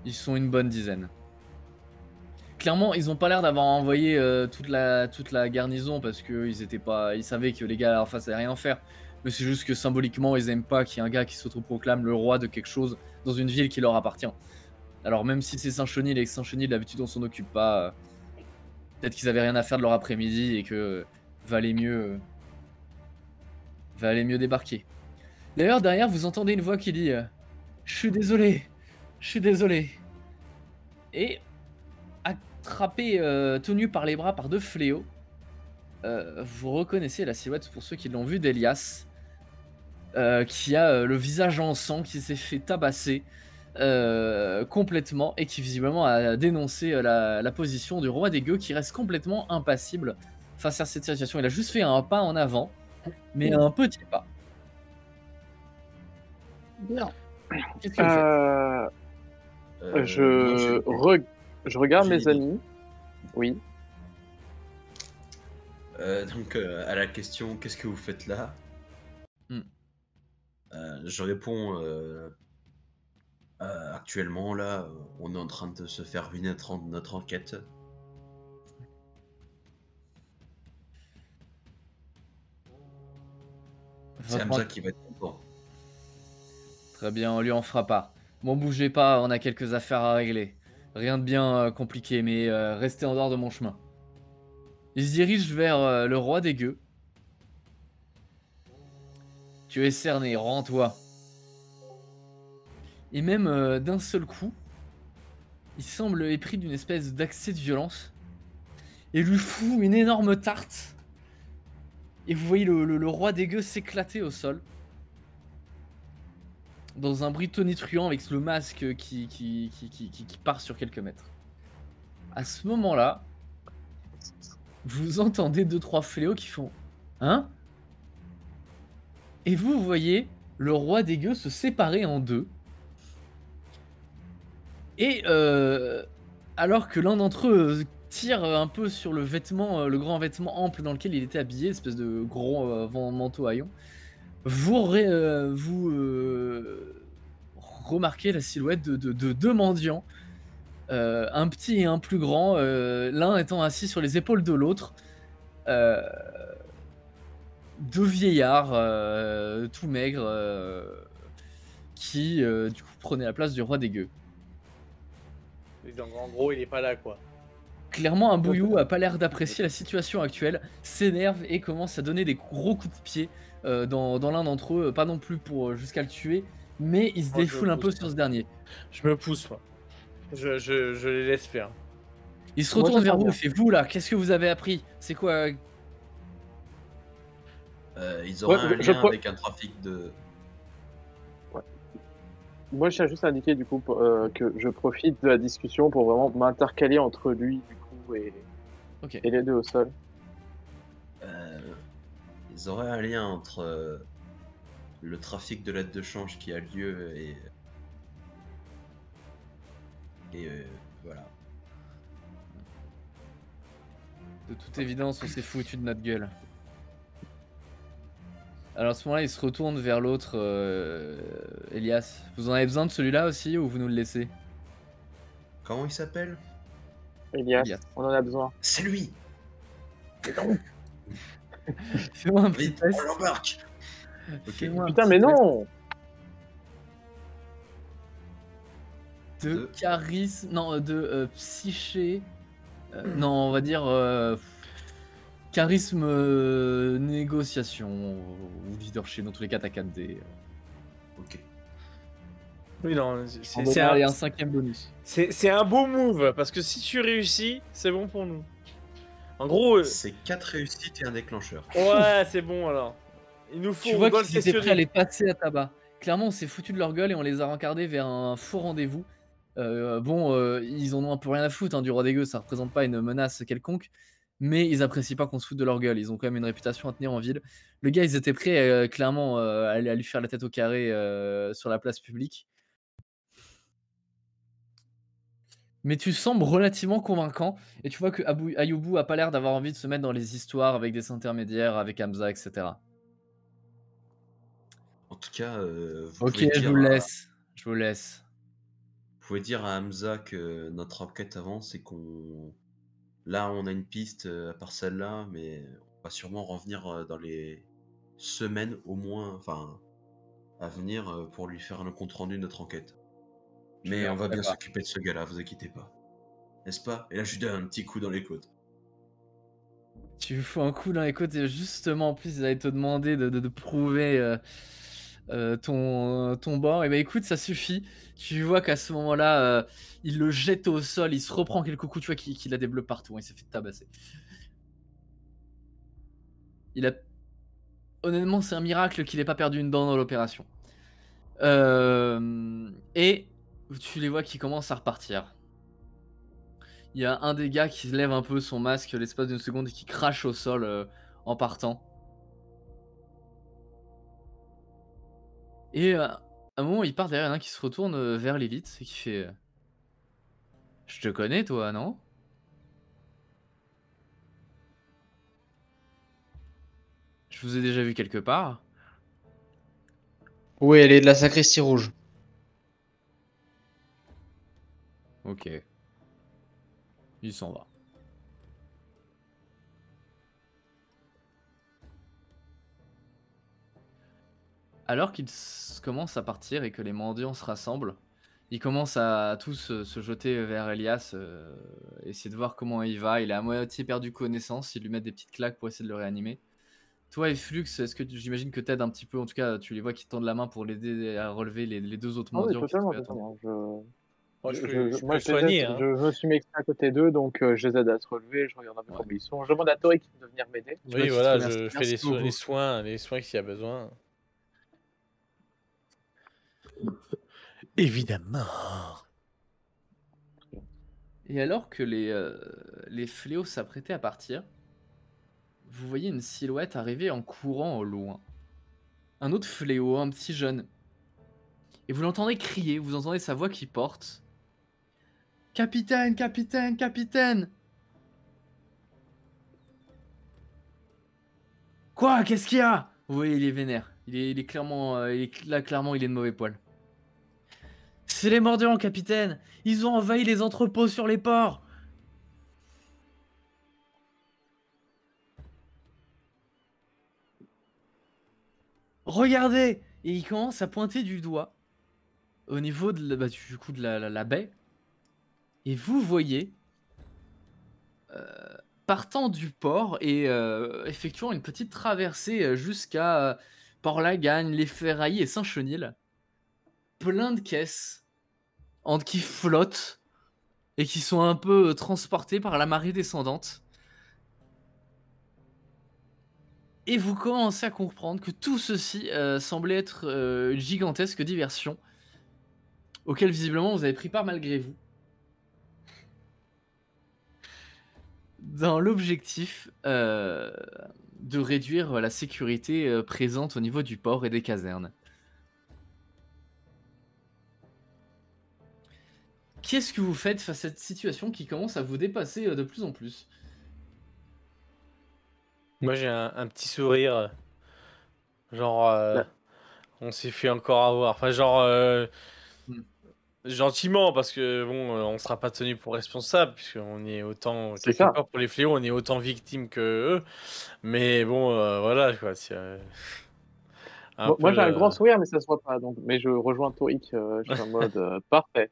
Ils sont une bonne dizaine. Clairement, ils ont pas l'air d'avoir envoyé toute la garnison parce que ils savaient que les gars en face allaient rien faire. Mais c'est juste que symboliquement, ils aiment pas qu'il y ait un gars qui s'autoproclame le roi de quelque chose dans une ville qui leur appartient. Alors même si c'est Saint-Chenil et que Saint-Chenil d'habitude on s'en occupe pas, peut-être qu'ils avaient rien à faire de leur après-midi et que valait mieux débarquer. D'ailleurs, derrière, vous entendez une voix qui dit je suis désolé, je suis désolé. Et attrapé, tenu par les bras par deux fléaux, vous reconnaissez la silhouette, pour ceux qui l'ont vu, d'Elias, qui a le visage en sang, qui s'est fait tabasser complètement et qui visiblement a dénoncé la position du roi des gueux, qui reste complètement impassible face à cette situation. Il a juste fait un pas en avant, mais un petit pas. Bien. Qu'est-ce que vous faites? Je regarde j'ai mes une idée. amis. Oui. Donc, à la question, qu'est-ce que vous faites là? Hmm. Je réponds, actuellement, là, on est en train de se faire ruiner notre enquête. C'est Votre Hamza en- qui va être content. Très bien, on lui en fera part. Bon, bougez pas, on a quelques affaires à régler. Rien de bien compliqué, mais restez en dehors de mon chemin. Il se dirige vers le roi des gueux. Tu es cerné, rends-toi. Et même d'un seul coup, il semble épris d'une espèce d'accès de violence. Et lui fout une énorme tarte. Et vous voyez le roi des gueux s'éclater au sol. Dans un bruit tonitruant avec le masque qui part sur quelques mètres. À ce moment-là, vous entendez 2-3 fléaux qui font « Hein ?» Et vous voyez le roi des gueux se séparer en deux. Et alors que l'un d'entre eux tire un peu sur le vêtement, le grand vêtement ample dans lequel il était habillé, espèce de gros manteau haillon, vous remarquez la silhouette de deux mendiants, un petit et un plus grand, l'un étant assis sur les épaules de l'autre. Deux vieillards tout maigres qui du coup prenaient la place du roi des gueux. Et donc en gros, il est pas là, quoi. Clairement, un bouillou a pas l'air d'apprécier la situation actuelle, s'énerve et commence à donner des gros coups de pied dans l'un d'entre eux, pas non plus pour jusqu'à le tuer, mais il se Moi, je défoule un peu pousse, sur moi. ce dernier. Je me pousse, moi. Je les laisse faire. Il se Moi, retourne vers j'attends vous et bien. fait vous là, qu'est-ce que vous avez appris? C'est quoi? Ils auraient Ouais, un je lien pro- avec un trafic de... Moi, je tiens juste à indiquer du coup que je profite de la discussion pour vraiment m'intercaler entre lui du coup Ok. et les deux au sol. Ils auraient un lien entre le trafic de lettres de change qui a lieu et voilà. De toute évidence, on s'est foutu de notre gueule. Alors à ce moment-là, il se retourne vers l'autre, Elias. Vous en avez besoin de celui-là aussi ou vous nous le laissez? Comment il s'appelle? Elias, Elias. on en a besoin. C'est lui. Fais-moi un petit Vite, test. on l'embarque. Ok. Fais-moi un Putain, petit mais test non! de De- charisme, non, de psyché. Non, on va dire charisme, négociation ou leadership. Dans tous les cas, t'as 4D. Ok. Oui, non, On va aller un 5ème bonus. c'est un beau move, parce que si tu réussis, c'est bon pour nous. En gros, C'est 4 réussites et un déclencheur. ouais, c'est bon alors. Il nous faut Tu vois doit le qu'ils étaient prêts à questionner. les passer à tabac. Clairement, on s'est foutu de leur gueule et on les a rencardés vers un faux rendez-vous. Ils en ont un peu rien à foutre hein, du roi des gueux, ça représente pas une menace quelconque, mais ils apprécient pas qu'on se foute de leur gueule. Ils ont quand même une réputation à tenir en ville. Le gars, ils étaient prêts clairement à lui faire la tête au carré sur la place publique. Mais tu sembles relativement convaincant et tu vois que Ayubu a pas l'air d'avoir envie de se mettre dans les histoires avec des intermédiaires, avec Hamza, etc. En tout cas, vous Ok, pouvez je dire vous laisse. Je vous laisse. vous pouvez dire à Hamza que notre enquête avance et qu'on... Là, on a une piste à part celle-là, mais on va sûrement revenir dans les semaines au moins, enfin, à venir pour lui faire le compte-rendu de notre enquête. Je Mais lui on va bien prépare. s'occuper de ce gars-là, vous inquiétez pas. N'est-ce pas? Et là, je lui donne un petit coup dans les côtes. Tu lui fous un coup dans les côtes et justement en plus ils allaient te demander de prouver ton bord. Et bah écoute, ça suffit. Tu vois qu'à ce moment-là, il le jette au sol, il se reprend quelques coups, tu vois qu'il a des bleus partout, hein, il s'est fait tabasser. Il a... Honnêtement, c'est un miracle qu'il ait pas perdu une dent dans l'opération. Et tu les vois qui commencent à repartir. Il y a un des gars qui se lève un peu son masque l'espace d'une seconde et qui crache au sol en partant. Et à un moment, il part derrière un qui se retourne vers l'élite et qui fait Je te connais, toi, non? Je vous ai déjà vu quelque part. Oui, elle est de la sacristie rouge. Ok. Il s'en va. Alors qu'ils commencent à partir et que les mendiants se rassemblent, ils commencent à tous se jeter vers Elias, essayer de voir comment il va. Il a à moitié perdu connaissance, ils lui mettent des petites claques pour essayer de le réanimer. Toi et Flux, est-ce que j'imagine que t'aides un petit peu, en tout cas tu les vois qui tendent la main pour l'aider à relever les deux autres Ah oui, mendiants qui totalement, trouvaient à terre. totalement. Moi, je Moi, peux soigner. Hein. je me suis mis à côté d'eux, donc je les aide à se relever, je regarde un peu Ouais. comment ils sont. Je demande à Toric de venir m'aider. Tu vois Oui, qu'ils te voilà, remercient. je fais Merci beaucoup. les soins s'il y a besoin. Évidemment. Et alors que les fléaux s'apprêtaient à partir, vous voyez une silhouette arriver en courant au loin. Un autre fléau, un petit jeune. Et vous l'entendez crier, vous entendez sa voix qui porte. Capitaine, capitaine, capitaine! Quoi? Qu'est-ce qu'il y a? Vous voyez, il est vénère. Il est clairement, là, clairement, il est de mauvais poil. C'est les mendiants, capitaine! Ils ont envahi les entrepôts sur les ports! Regardez! Et il commence à pointer du doigt au niveau de du coup de la baie. Et vous voyez, partant du port et effectuant une petite traversée jusqu'à Port-Lagagne, les Ferrailles et Saint-Chenil, plein de caisses qui flottent et qui sont un peu transportées par la marée descendante. Et vous commencez à comprendre que tout ceci semblait être une gigantesque diversion auquel visiblement vous avez pris part malgré vous. Dans l'objectif de réduire la sécurité présente au niveau du port et des casernes. Qu'est-ce que vous faites face à cette situation qui commence à vous dépasser de plus en plus? Moi, j'ai un petit sourire. Genre, on s'est fait encore avoir. Enfin, genre, gentiment, parce que bon, on sera pas tenu pour responsable, puisqu'on est autant, C'est quelque ça. part pour les fléaux, on est autant victimes que eux. Mais bon, voilà, quoi. Moi, j'ai un grand sourire, mais ça se voit pas. Donc... Mais je rejoins Toric, je suis en mode parfait.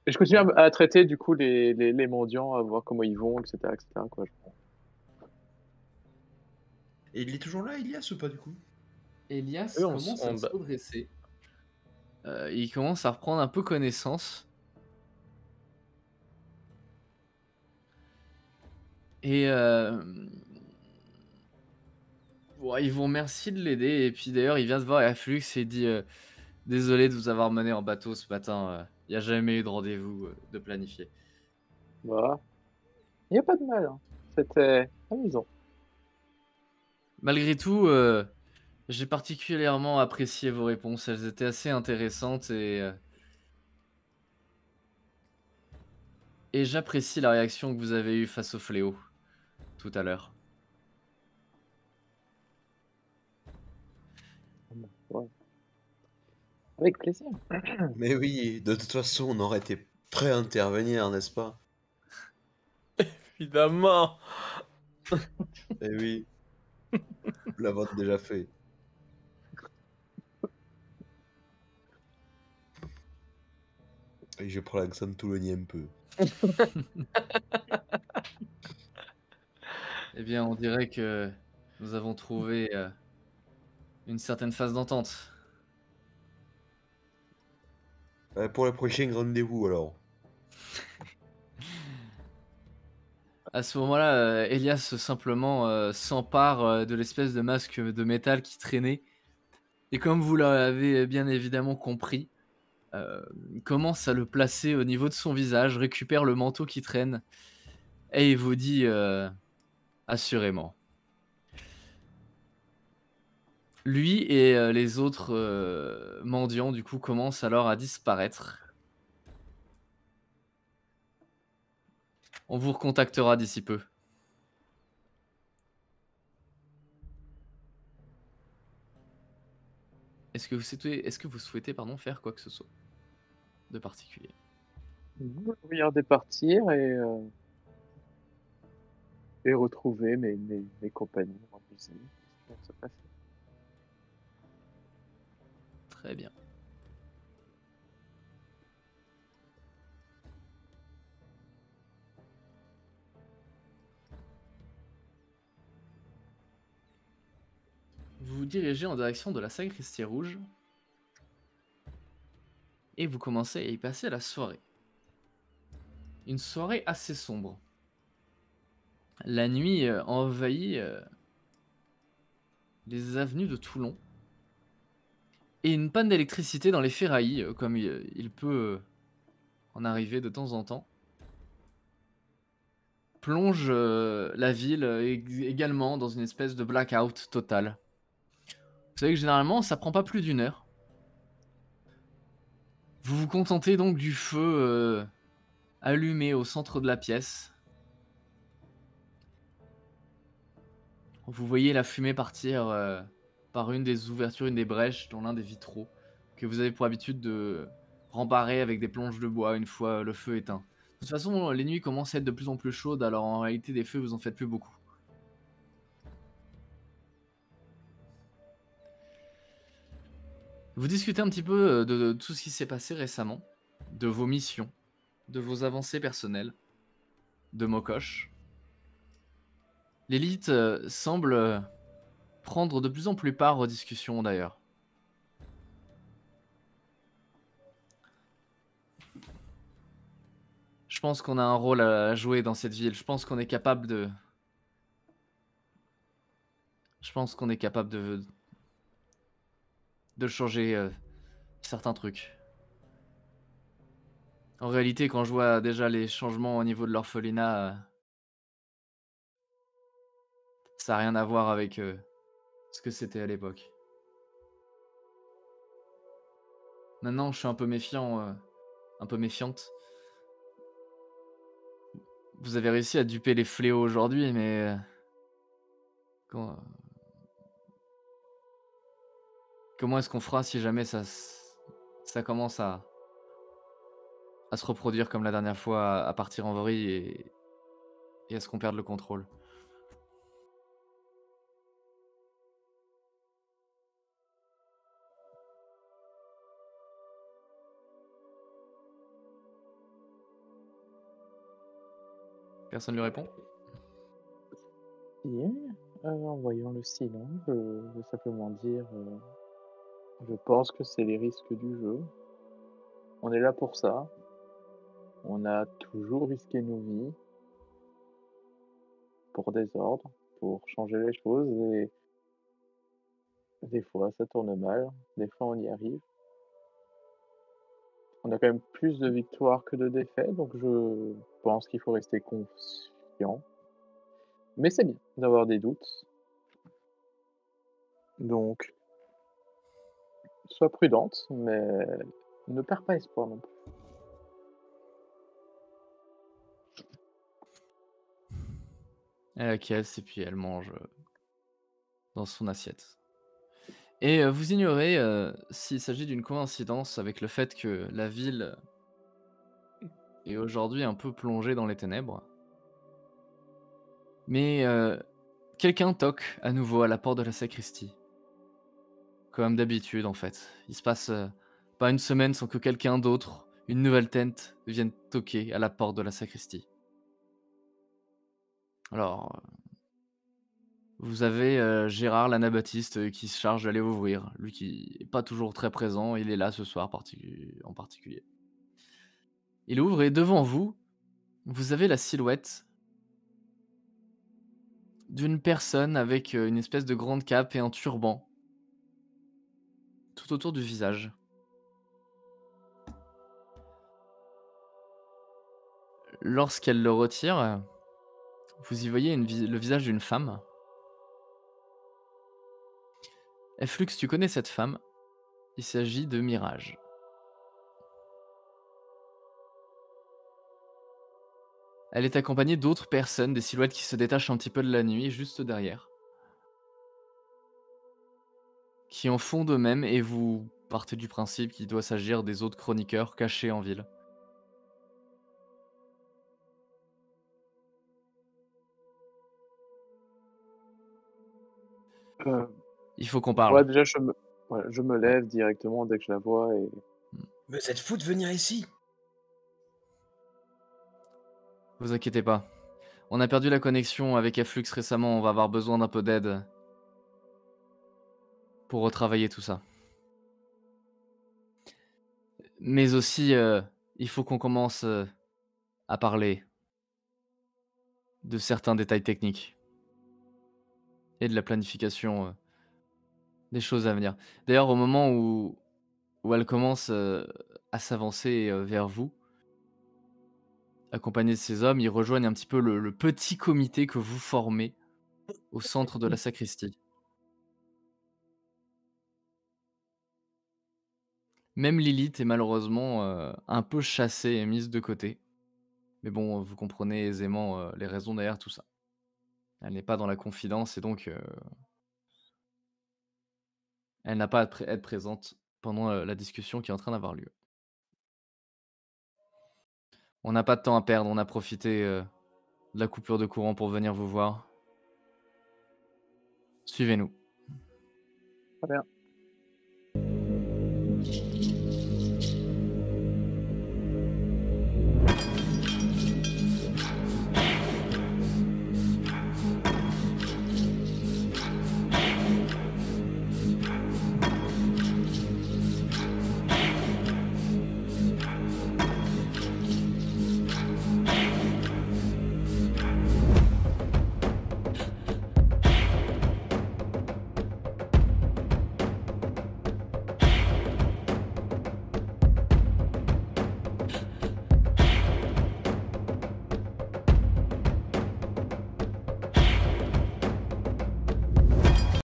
Et je continue à traiter du coup les mendiants, à voir comment ils vont, etc. Quoi. Et il est toujours là, Elias, ou pas du coup? Elias Oui, commence à se redresser. il commence à reprendre un peu connaissance. Et bon, il vous remercie de l'aider. Et puis d'ailleurs, il vient de voir Afflux et il dit désolé de vous avoir mené en bateau ce matin. Il n'y a jamais eu de rendez-vous de planifié. Bah, il n'y a pas de mal, hein. C'était amusant. Malgré tout, j'ai particulièrement apprécié vos réponses. Elles étaient assez intéressantes et j'apprécie la réaction que vous avez eue face au fléau tout à l'heure. Ouais. Avec plaisir. Mais oui, de toute façon, on aurait été prêt à intervenir, n'est-ce pas? Évidemment. Eh oui, vous l'avez déjà fait. Et je prends l'accent toulonnien un peu. Eh bien, on dirait que nous avons trouvé une certaine phase d'entente. Pour le prochain rendez-vous, alors. À ce moment-là, Elias simplement s'empare de l'espèce de masque de métal qui traînait. Et comme vous l'avez bien évidemment compris, commence à le placer au niveau de son visage, récupère le manteau qui traîne, et il vous dit assurément. Lui et les autres mendiants, du coup, commencent alors à disparaître. On vous recontactera d'ici peu. Est-ce que vous souhaitez pardon, faire quoi que ce soit de particulier? Je regardais partir et retrouver mes compagnons en musée. Comment ça passe? Très bien. Vous vous dirigez en direction de la sacristie rouge et vous commencez à y passer la soirée. Une soirée assez sombre. La nuit envahit les avenues de Toulon et une panne d'électricité dans les ferrailles, comme il peut en arriver de temps en temps, plonge la ville également dans une espèce de blackout total. Vous savez que généralement, ça prend pas plus d'une heure. Vous vous contentez donc du feu allumé au centre de la pièce. Vous voyez la fumée partir par une des ouvertures, une des brèches dans l'un des vitraux que vous avez pour habitude de rembarrer avec des planches de bois une fois le feu éteint. De toute façon, les nuits commencent à être de plus en plus chaudes, alors en réalité des feux vous en faites plus beaucoup. Vous discutez un petit peu de tout ce qui s'est passé récemment, de vos missions, de vos avancées personnelles, de Mokosh. L'élite semble prendre de plus en plus part aux discussions d'ailleurs. Je pense qu'on a un rôle à jouer dans cette ville. Je pense qu'on est capable de... Je pense qu'on est capable de changer certains trucs. En réalité, quand je vois déjà les changements au niveau de l'orphelinat, ça n'a rien à voir avec ce que c'était à l'époque. Maintenant, je suis un peu méfiant, un peu méfiante. Vous avez réussi à duper les fléaux aujourd'hui, mais comment est-ce qu'on fera si jamais ça commence à se reproduire comme la dernière fois, à partir en vrille et à ce qu'on perde le contrôle? Personne ne lui répond? Bien. En voyant le silence, je vais simplement dire Je pense que c'est les risques du jeu. On est là pour ça. On a toujours risqué nos vies pour des ordres, pour changer les choses, et des fois ça tourne mal, des fois on y arrive. On a quand même plus de victoires que de défaites, donc je pense qu'il faut rester confiant. Mais c'est bien d'avoir des doutes. Donc, sois prudente, mais ne perds pas espoir non plus. Elle acquiesce et puis elle mange dans son assiette. Et vous ignorez s'il s'agit d'une coïncidence avec le fait que la ville est aujourd'hui un peu plongée dans les ténèbres. Mais quelqu'un toque à nouveau à la porte de la sacristie. Comme d'habitude en fait. Il se passe pas une semaine sans que quelqu'un d'autre, une nouvelle tente, vienne toquer à la porte de la sacristie. Alors, vous avez Gérard l'anabaptiste qui se charge d'aller ouvrir. Lui qui est pas toujours très présent, il est là ce soir en particulier. Il ouvre et devant vous, vous avez la silhouette d'une personne avec une espèce de grande cape et un turban tout autour du visage. Lorsqu'elle le retire, vous y voyez le visage d'une femme. Flux, tu connais cette femme? Il s'agit de Mirage. Elle est accompagnée d'autres personnes, des silhouettes qui se détachent un petit peu de la nuit, juste derrière. Qui en font de même, et vous partez du principe qu'il doit s'agir des autres chroniqueurs cachés en ville. Euh, Il faut qu'on parle. ouais, déjà, je me lève directement dès que je la vois et Mais vous êtes fou de venir ici? Vous inquiétez pas. On a perdu la connexion avec Flux récemment, on va avoir besoin d'un peu d'aide pour retravailler tout ça. Mais aussi, il faut qu'on commence à parler de certains détails techniques et de la planification des choses à venir. D'ailleurs, au moment où elle commence à s'avancer vers vous, accompagnée de ces hommes, ils rejoignent un petit peu le petit comité que vous formez au centre de la sacristie. Même Lilith est malheureusement un peu chassée et mise de côté. Mais bon, vous comprenez aisément les raisons derrière tout ça. Elle n'est pas dans la confidence et donc elle n'a pas à être présente pendant la discussion qui est en train d'avoir lieu. On n'a pas de temps à perdre, on a profité de la coupure de courant pour venir vous voir. Suivez-nous. très bien.